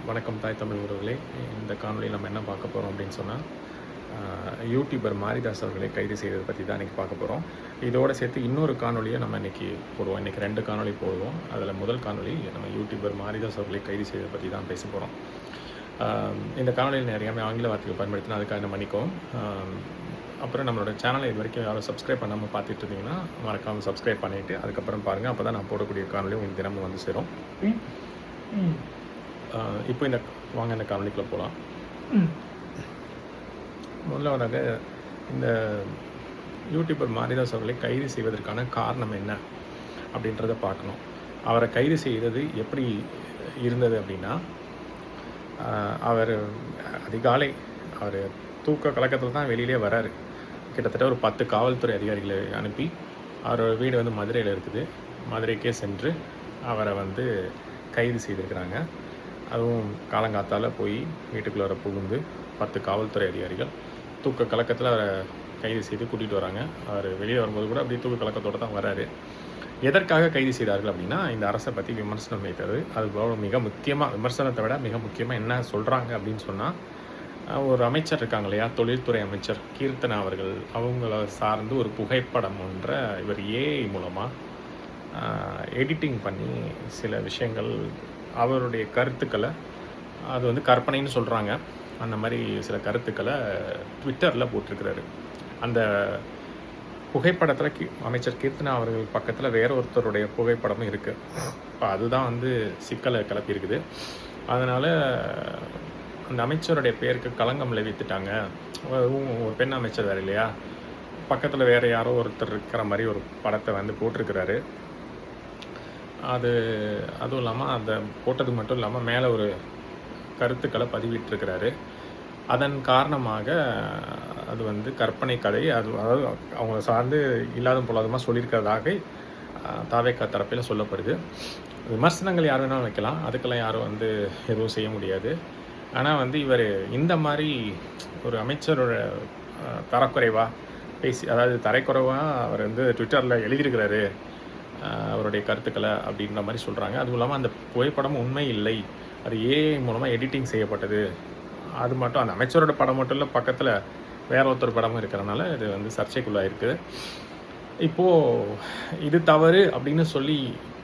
வணக்கம் தாய் தமிழ் உறவுகளே. இந்த காணொலியில் நம்ம என்ன பார்க்க போகிறோம் அப்படின்னு சொன்னால், யூடியூபர் மாரிதாஸ் அவர்களை கைது செய்ததை பற்றி தான் இன்றைக்கி பார்க்க போகிறோம். இதோடு சேர்த்து இன்னொரு காணொலியை நம்ம இன்றைக்கி போடுவோம். இன்றைக்கி 2 காணொலி போடுவோம். அதில் முதல் காணொலி நம்ம யூடியூபர் மாரிதாஸ் அவர்களை கைது செய்ததை பற்றி தான் பேச போகிறோம். இந்த காணொலியில் நிறையாவே ஆங்கில வார்த்தைகள் பயன்படுத்தினா அதுக்காக நம்ம மன்னிக்கவும். அப்புறம் நம்மளோட சேனலை இது வரைக்கும் யாரும் சப்ஸ்கிரைப் பண்ணாமல் பார்த்துட்டு இருந்தீங்கன்னா மறக்காமல் சப்ஸ்கிரைப் பண்ணிவிட்டு அதுக்கப்புறம் பாருங்கள். அப்போ தான் நான் போடக்கூடிய காணொலி உங்களுக்கு தினமும் வந்து சேரும். இப்போ இந்த காணொலிக்குள்ளே போகலாம். முதல்ல இந்த யூடியூபர் மாரிதாஸ் அவர்களை கைது செய்வதற்கான காரணம் என்ன அப்படின்றத பார்க்கணும். அவரை கைது செய்தது எப்படி இருந்தது அப்படின்னா, அவர் அதிகாலை அவர் தூக்க கலக்கத்தில் தான் வெளியிலே வராரு. கிட்டத்தட்ட ஒரு 10 காவல்துறை அதிகாரிகளை அனுப்பி, அவரோட வீடு வந்து மதுரையில் இருக்குது. மதுரைக்கே சென்று அவரை வந்து கைது செய்திருக்கிறாங்க. அதுவும் காலங்காத்தால் போய் வீட்டுக்குள்ளே வர புகுந்து 10 காவல்துறை அதிகாரிகள் தூக்க கலக்கத்தில் அவரை கைது செய்து கூட்டிகிட்டு வராங்க. அவர் வெளியே வரும்போது கூட அப்படியே தூக்க கலக்கத்தோடு தான் வராரு. எதற்காக கைது செய்தார்கள் அப்படின்னா, இந்த அரசை பற்றி விமர்சனம் வைத்தது. அது மிக முக்கியமாக, விமர்சனத்தை விட மிக முக்கியமாக என்ன சொல்கிறாங்க அப்படின்னு சொன்னால், ஒரு அமைச்சர் இருக்காங்க இல்லையா, தொழில்துறை அமைச்சர் கீர்த்தனா அவர்கள், அவங்கள சார்ந்து ஒரு புகைப்படம் ஒன்றை இவர் ஏஐ மூலமாக எடிட்டிங் பண்ணி சில விஷயங்கள், அவருடைய கருத்துக்களை, அது வந்து கற்பனைன்னு சொல்கிறாங்க, அந்த மாதிரி சில கருத்துக்களை ட்விட்டரில் போட்டிருக்கிறாரு. அந்த புகைப்படத்தில் அமைச்சர் கீர்த்தனா அவர்கள் பக்கத்தில் வேற ஒருத்தருடைய புகைப்படமும் இருக்குது. இப்போ அதுதான் வந்து சிக்கலை கிளப்பியிருக்குது. அதனால் அந்த அமைச்சருடைய பேருக்கு களங்கம் விளைவித்துட்டாங்க. ஒரு பெண் அமைச்சர் வேறு இல்லையா, பக்கத்தில் வேறு யாரோ ஒருத்தர் இருக்கிற மாதிரி ஒரு படத்தை வந்து போட்டிருக்கிறாரு. அதுவும் இல்லாமல் அந்த போட்டது மட்டும் இல்லாமல் மேலே ஒரு கருத்துக்களை பதிவிட்டிருக்கிறாரு. அதன் காரணமாக அது வந்து கற்பனை கதை, அதாவது அவங்கள சார்ந்து இல்லாத பொல்லாதமாக சொல்லியிருக்கிறதாக தாவேகா தரப்பில் சொல்லப்படுது. விமர்சனங்கள் யார் வேணாலும் வைக்கலாம், அதுக்கெல்லாம் யாரும் வந்து எதுவும் செய்ய முடியாது. ஆனால் வந்து இவர் இந்த மாதிரி ஒரு அமைச்சரோட தரக்குறைவாக பேசி, அதாவது தரைக்குறைவாக அவர் வந்து ட்விட்டரில் எழுதியிருக்கிறாரு அவருடைய கருத்துக்களை அப்படின்ற மாதிரி சொல்கிறாங்க. அதுவும் இல்லாமல் அந்த புகைப்படம் உண்மை இல்லை, அது ஏஐ மூலமாக எடிட்டிங் செய்யப்பட்டது. அது மட்டும் அந்த அமைச்சரோட படம் மட்டும் இல்லை, பக்கத்தில் வேற ஒருத்தர் படமும் இருக்கிறனால இது வந்து சர்ச்சைக்குள்ளாக இருக்குது. இப்போது இது தவறு அப்படின்னு சொல்லி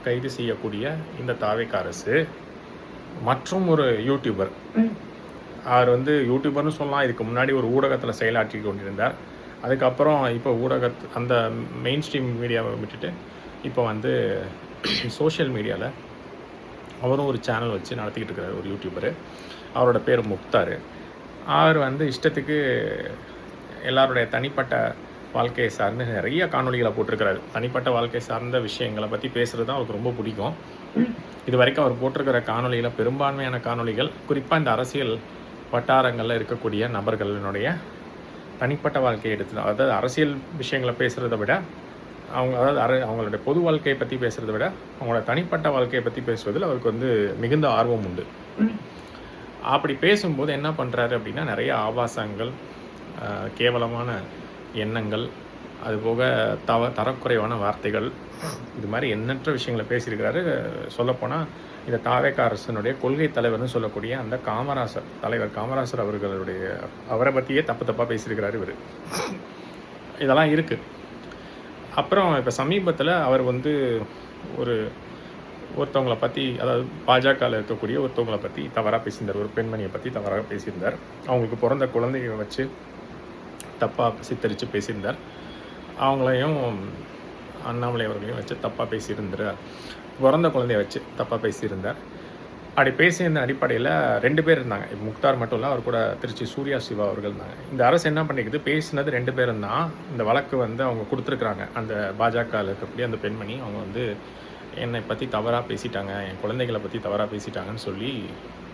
கைது செய்யக்கூடிய இந்த தாவேகா அரசு மற்றும் ஒரு யூடியூபர், அவர் வந்து யூடியூபர்னு சொல்லலாம், இதுக்கு முன்னாடி ஒரு ஊடகத்தில் செயலாற்றி கொண்டிருந்தார். அதுக்கப்புறம் இப்போ அந்த மெயின் ஸ்ட்ரீம் மீடியாவை விட்டுட்டு இப்போ வந்து சோஷியல் மீடியாவில் அவரும் ஒரு சேனல் வச்சு நடத்திக்கிட்டு இருக்கிறார், ஒரு யூடியூபரு. அவரோட பேர் முக்தார். அவர் வந்து இஷ்டத்துக்கு எல்லாருடைய தனிப்பட்ட வாழ்க்கையை சார்ந்து நிறைய காணொலிகளை போட்டிருக்கிறாரு. தனிப்பட்ட வாழ்க்கை சார்ந்த விஷயங்களை பற்றி பேசுகிறது தான் அவருக்கு ரொம்ப பிடிக்கும். இது வரைக்கும் அவர் போட்டிருக்கிற காணொலியில் பெரும்பான்மையான காணொலிகள் குறிப்பாக இந்த அரசியல் வட்டாரங்களில் இருக்கக்கூடிய நபர்களினுடைய தனிப்பட்ட வாழ்க்கையை எடுத்து, அதாவது அரசியல் விஷயங்களை பேசுகிறத விட அவங்களுடைய பொது வாழ்க்கையை பற்றி பேசுகிறத விட அவங்களோட தனிப்பட்ட வாழ்க்கையை பற்றி பேசுவதில் அவருக்கு வந்து மிகுந்த ஆர்வம் உண்டு. அப்படி பேசும்போது என்ன பண்ணுறாரு அப்படின்னா, நிறைய ஆபாசங்கள், கேவலமான எண்ணங்கள், அதுபோக தரக்குறைவான வார்த்தைகள், இது மாதிரி எண்ணற்ற விஷயங்களை பேசியிருக்கிறாரு. சொல்லப்போனால் இந்த தாவேகா அரசனுடைய கொள்கை தலைவர்னு சொல்லக்கூடிய அந்த தலைவர் காமராசர் அவரை பற்றியே தப்பாக பேசியிருக்கிறாரு இவர். இதெல்லாம் இருக்குது. அப்புறம் இப்போ சமீபத்தில் அவர் வந்து ஒருத்தவங்களை பற்றி, அதாவது பாஜகவில் இருக்கக்கூடிய ஒருத்தவங்களை பற்றி தவறாக பேசியிருந்தார். ஒரு பெண்மணியை பற்றி தவறாக பேசியிருந்தார். அவங்களுக்கு பிறந்த குழந்தைகளை வச்சு தப்பாக சித்தரித்து பேசியிருந்தார். அவங்களையும் அண்ணாமலை அவர்களையும் வச்சு தப்பாக பேசியிருந்தார். பிறந்த குழந்தைய வச்சு தப்பாக பேசியிருந்தார். அப்படி பேசியிருந்த அடிப்படையில் 2 பேர் இருந்தாங்க. முக்தார் மட்டும் இல்லை, அவர் கூட திருச்சி சூர்யா சிவா அவர்கள் இருந்தாங்க. இந்த அரசு என்ன பண்ணிக்குது, பேசினது 2 பேரும் தான். இந்த வழக்கு வந்து அவங்க கொடுத்துருக்குறாங்க. அந்த பாஜகவில் இருக்கக்கூடிய அந்த பெண்மணி அவங்க வந்து என்னை பற்றி தவறாக பேசிட்டாங்க, என் குழந்தைகளை பற்றி தவறாக பேசிட்டாங்கன்னு சொல்லி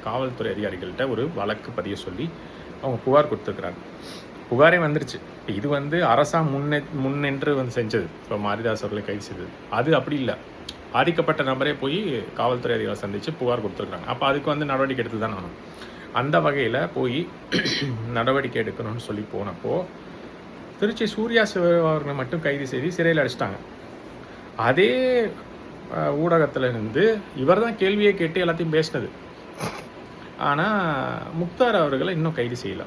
காவல்துறை அதிகாரிகள்கிட்ட ஒரு வழக்கு பதிய சொல்லி அவங்க புகார் கொடுத்துருக்குறாங்க. புகாரே வந்துருச்சு. இப்போ இது வந்து அரசாக முன்னின்று வந்து செஞ்சது. இப்போ மாரிதாஸ் அவர்களை கைது செய்தது அது அப்படி இல்லை, பாதிக்கப்பட்ட நபரே போய் காவல்துறை அதிகாரிகளை சந்தித்து புகார் கொடுத்துருக்குறாங்க. அப்போ அதுக்கு வந்து நடவடிக்கை எடுத்து தான் ஆகணும். அந்த வகையில் போய் நடவடிக்கை எடுக்கணும்னு சொல்லி போனப்போ திருச்சி சூர்யா சிவா அவர்களை மட்டும் கைது செய்து சிறையில் அடிச்சிட்டாங்க. அதே ஊடகத்தில் இருந்து இவர் தான் கேள்வியை கேட்டு எல்லாத்தையும் பேசினது. ஆனால் முக்தார் அவர்களை இன்னும் கைது செய்யலை.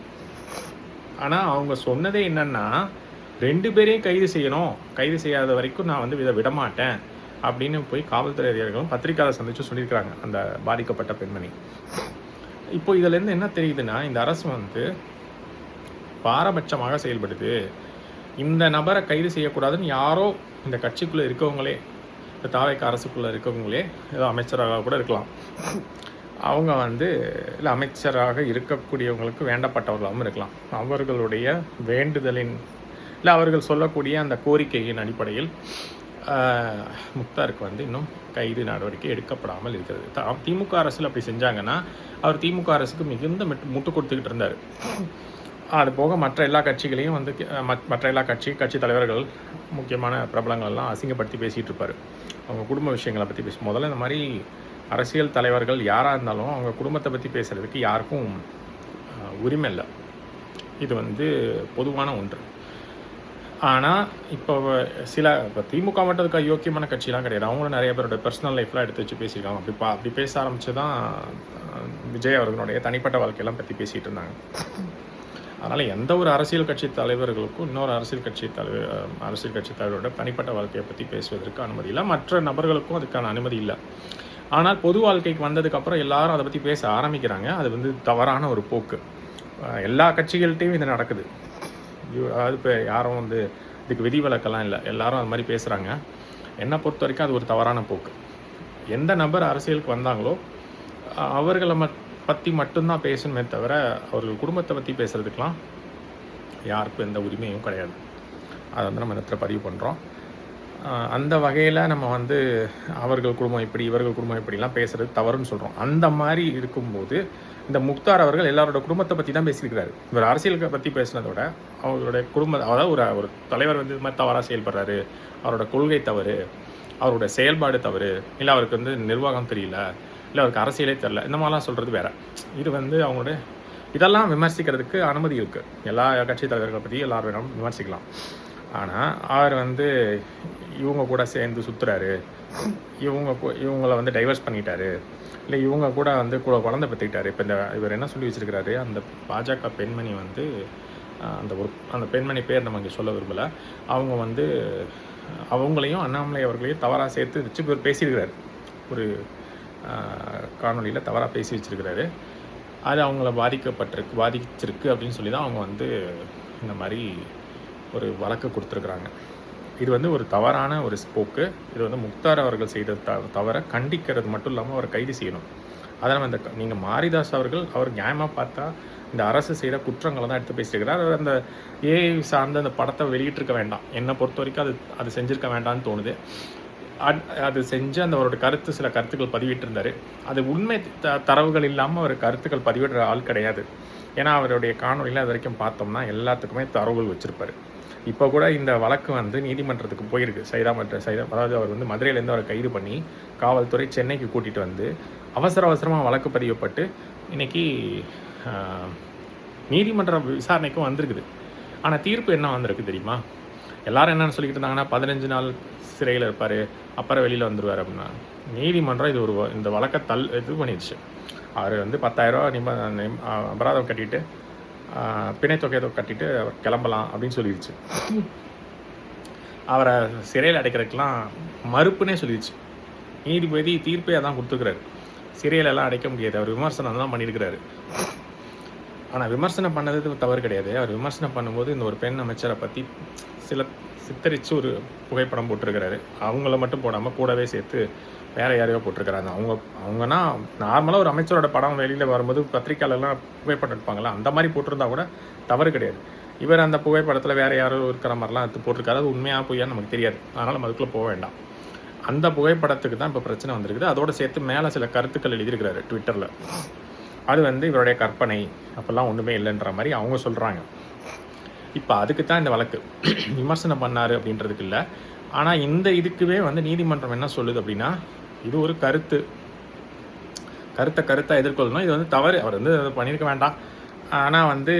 ஆனால் அவங்க சொன்னதே என்னன்னா 2 பேரையும் கைது செய்யணும், கைது செய்யாத வரைக்கும் நான் வந்து இதை விடமாட்டேன் அப்படின்னு போய் காவல்துறை அதிகாரிகளும் பத்திரிக்கையாளர் சந்திச்சு சொல்லியிருக்கிறாங்க அந்த பாதிக்கப்பட்ட பெண்மணி. இப்போ இதுலேருந்து என்ன தெரியுதுன்னா, இந்த அரசு வந்து பாரபட்சமாக செயல்படுது. இந்த நபரை கைது செய்யக்கூடாதுன்னு யாரோ இந்த கட்சிக்குள்ளே இருக்கவங்களே, இந்த தாவேக அரசுக்குள்ளே இருக்கவங்களே, ஏதோ அமைச்சராக கூட இருக்கலாம், அவங்க வந்து இல்லை அமைச்சராக இருக்கக்கூடியவங்களுக்கு வேண்டப்பட்டவர்களாகவும் இருக்கலாம், அவர்களுடைய வேண்டுதலின் இல்லை அவர்கள் சொல்லக்கூடிய அந்த கோரிக்கையின் அடிப்படையில் முக்தாருக்கு வந்து இன்னும் கைது நடவடிக்கை எடுக்கப்படாமல் இருக்கிறது. திமுக அரசில் அப்படி செஞ்சாங்கன்னா அவர் திமுக அரசுக்கு மிகுந்த முட்டு கொடுத்துக்கிட்டு இருந்தார். அது போக மற்ற எல்லா கட்சிகளையும் வந்து மற்ற எல்லா கட்சி தலைவர்கள், முக்கியமான பிரபலங்கள்லாம் அசிங்கப்படுத்தி பேசிகிட்டு இருப்பார். அவங்க குடும்ப விஷயங்களை பற்றி முதல்ல இந்த மாதிரி அரசியல் தலைவர்கள் யாராக இருந்தாலும் அவங்க குடும்பத்தை பற்றி பேசுகிறதுக்கு யாருக்கும் உரிமை இல்லை. இது வந்து பொதுவான ஒன்று. ஆனால் இப்போ திமுக மட்டும் அதுக்கு அயோக்கியமான கட்சியெலாம் கிடையாது. அவங்களும் நிறைய பேரோட பர்சனல் லைஃப்லாம் எடுத்து வச்சு பேசியிருக்காங்க. அப்படி பேச ஆரம்பித்து தான் விஜய் அவர்களுடைய தனிப்பட்ட வாழ்க்கையெல்லாம் பற்றி பேசிகிட்டு இருந்தாங்க. அதனால் எந்த ஒரு அரசியல் கட்சி தலைவர்களுக்கும் இன்னொரு அரசியல் கட்சி தலைவரோட தனிப்பட்ட வாழ்க்கையை பற்றி பேசுவதற்கு அனுமதி இல்லை. மற்ற நபர்களுக்கும் அதுக்கான அனுமதி இல்லை. ஆனால் பொது வாழ்க்கைக்கு வந்ததுக்கப்புறம் எல்லாரும் அதை பற்றி பேச ஆரம்பிக்கிறாங்க. அது வந்து தவறான ஒரு போக்கு. எல்லா கட்சிகள்கிட்டையும் இது நடக்குது. அதாவது இப்போ யாரும் வந்து இதுக்கு விதிவிலக்கெல்லாம் இல்லை, எல்லாரும் அது மாதிரி பேசுகிறாங்க. என்னை பொறுத்த வரைக்கும் அது ஒரு தவறான போக்கு. எந்த நபர் அரசியலுக்கு வந்தாங்களோ அவர்களை பற்றி மட்டும்தான் பேசணுமே தவிர அவர்கள் குடும்பத்தை பற்றி பேசுகிறதுக்கெலாம் யாருக்கும் எந்த உரிமையும் கிடையாது. அதை வந்து நம்ம இடத்துல பதிவு பண்ணுறோம். அந்த வகையில் நம்ம வந்து அவர்கள் குடும்பம் இப்படி இவர்கள் குடும்பம் இப்படிலாம் பேசுகிறது தவறுன்னு சொல்கிறோம். அந்த மாதிரி இருக்கும்போது இந்த முக்தார் அவர்கள் எல்லாரோட குடும்பத்தை பற்றி தான் பேசியிருக்கிறாரு. இவர் அரசியலை பற்றி பேசினதோட அவருடைய அதாவது ஒரு தலைவர் வந்து இது மாதிரி தவறாக செயல்படுறாரு, அவரோட கொள்கை தவறு, அவரோட செயல்பாடு தவறு, இல்லை அவருக்கு வந்து நிர்வாகம் தெரியல, இல்லை அவருக்கு அரசியலே தெரில, இந்த மாதிரிலாம் சொல்கிறது வேறு. இது வந்து அவங்களுடைய இதெல்லாம் விமர்சிக்கிறதுக்கு அனுமதி இருக்குது. எல்லா கட்சி தலைவர்களை பற்றி எல்லாரும் வேணும் விமர்சிக்கலாம். ஆனால் அவர் வந்து இவங்க கூட சேர்ந்து சுற்றுறாரு, இவங்கள வந்து டைவர்ஸ் பண்ணிட்டாரு, இல்லை இவங்க கூட வந்து குழந்தை பெற்றுக்கிட்டாரு. இப்போ இவர் என்ன சொல்லி வச்சுருக்கிறாரு, அந்த பாஜக பெண்மணி வந்து அந்த பெண்மணி பேர் நம்ம இங்கே சொல்ல விரும்பலை, அவங்க வந்து அவங்களையும் அண்ணாமலை அவர்களையும் தவறாக சேர்த்து வச்சு இவர் பேசியிருக்கிறாரு. ஒரு காணொலியில் தவறாக பேசி வச்சுருக்கிறாரு. அது அவங்கள பாதிச்சிருக்கு அப்படின்னு சொல்லி தான் அவங்க வந்து இந்த மாதிரி ஒரு வழக்கு கொடுத்துருக்குறாங்க. இது வந்து ஒரு தவறான ஒரு போக்கு. இது வந்து முக்தார் அவர்கள் செய்த தவற கண்டிக்கிறது மட்டும் இல்லாமல் அவரை கைது செய்யணும். அதை நம்ம நீங்கள் மாரிதாஸ் அவர் நியாயமாக பார்த்தா இந்த அரசு செய்கிற குற்றங்களை தான் எடுத்து பேசியிருக்கிறார். அவர் அந்த ஏஐ சார்ந்த அந்த படத்தை வெளியிட்டிருக்க வேண்டாம். என்னை பொறுத்த வரைக்கும் அது செஞ்சுருக்க வேண்டாம்னு தோணுது. அது செஞ்சு அவரோட சில கருத்துக்கள் பதிவிட்டிருந்தார். அது உண்மை தரவுகள் இல்லாமல் அவர் கருத்துக்கள் பதிவிடுற ஆள் கிடையாது. ஏன்னா அவருடைய காணொலியில் அது வரைக்கும் பார்த்தோம்னா எல்லாத்துக்குமே தரவுகள் வச்சுருப்பார். இப்போ கூட இந்த வழக்கு வந்து நீதிமன்றத்துக்கு போயிருக்கு. அதாவது அவர் வந்து மதுரையிலேருந்து அவரை கைது பண்ணி காவல்துறை சென்னைக்கு கூட்டிகிட்டு வந்து அவசரமாக வழக்கு பதியப்பட்டு இன்றைக்கி நீதிமன்ற விசாரணைக்கும் வந்திருக்குது. ஆனால் தீர்ப்பு என்ன வந்திருக்கு தெரியுமா? எல்லாரும் என்னென்னு சொல்லிக்கிட்டு இருந்தாங்கன்னா 15 நாள் சிறையில் இருப்பார், அப்புறம் வெளியில் வந்துடுவார் அப்படின்னா. நீதிமன்றம் இந்த வழக்கை இது பண்ணிடுச்சு. அவர் வந்து 10,000 அபராதம் கட்டிட்டு பிணைத்தொகை கட்டிட்டு அவர் கிளம்பலாம் அப்படின்னு சொல்லிடுச்சு. அவரை சிறையில் அடைக்கிறதுக்கெலாம் மறுப்புனே சொல்லிடுச்சு. நீதிபதி தீர்ப்பே அதான் கொடுத்துருக்குறாரு. சிறையிலெல்லாம் அடைக்க முடியாது, அவர் விமர்சனம் தான் பண்ணியிருக்கிறாரு. ஆனால் விமர்சனம் பண்ணது தவறு கிடையாது. அவர் விமர்சனம் பண்ணும்போது இந்த ஒரு பெண் அமைச்சரை பற்றி சித்தரித்து ஒரு புகைப்படம் போட்டிருக்கிறாரு. அவங்கள மட்டும் போடாமல் கூடவே சேர்த்து வேறு யாரையோ போட்டிருக்கிறாங்க. அவங்கன்னா நார்மலாக ஒரு அமைச்சரோட படம் வெளியில் வரும்போது பத்திரிக்கையாளர்லாம் புகைப்படம் எடுப்பாங்களா, அந்த மாதிரி போட்டிருந்தா கூட தவறு கிடையாது. இவர் அந்த புகைப்படத்தில் வேறு யாரோ இருக்கிற மாதிரிலாம் எடுத்து போட்டிருக்காரு. அது உண்மையாக பொய்யான்னு நமக்கு தெரியாது. அதனால் நம்ம அதுக்குள்ளே போக வேண்டாம். அந்த புகைப்படத்துக்கு தான் இப்போ பிரச்சனை வந்திருக்குது. அதோடு சேர்த்து மேலே சில கருத்துக்கள் எழுதியிருக்கிறாரு ட்விட்டரில். அது வந்து இவருடைய கற்பனை, அப்போல்லாம் ஒன்றுமே இல்லைன்ற மாதிரி அவங்க சொல்கிறாங்க. இப்போ அதுக்கு தான் இந்த வழக்கு. விமர்சனம் பண்ணார் அப்படின்றதுக்கு இல்லை. ஆனால் இந்த இதுக்குவே வந்து நீதிமன்றம் என்ன சொல்லுது அப்படின்னா, இது ஒரு கருத்தை எதிர்கொள்ளணும். இது வந்து தவறு, அவர் வந்து அதை பண்ணியிருக்க வேண்டாம். ஆனால் வந்து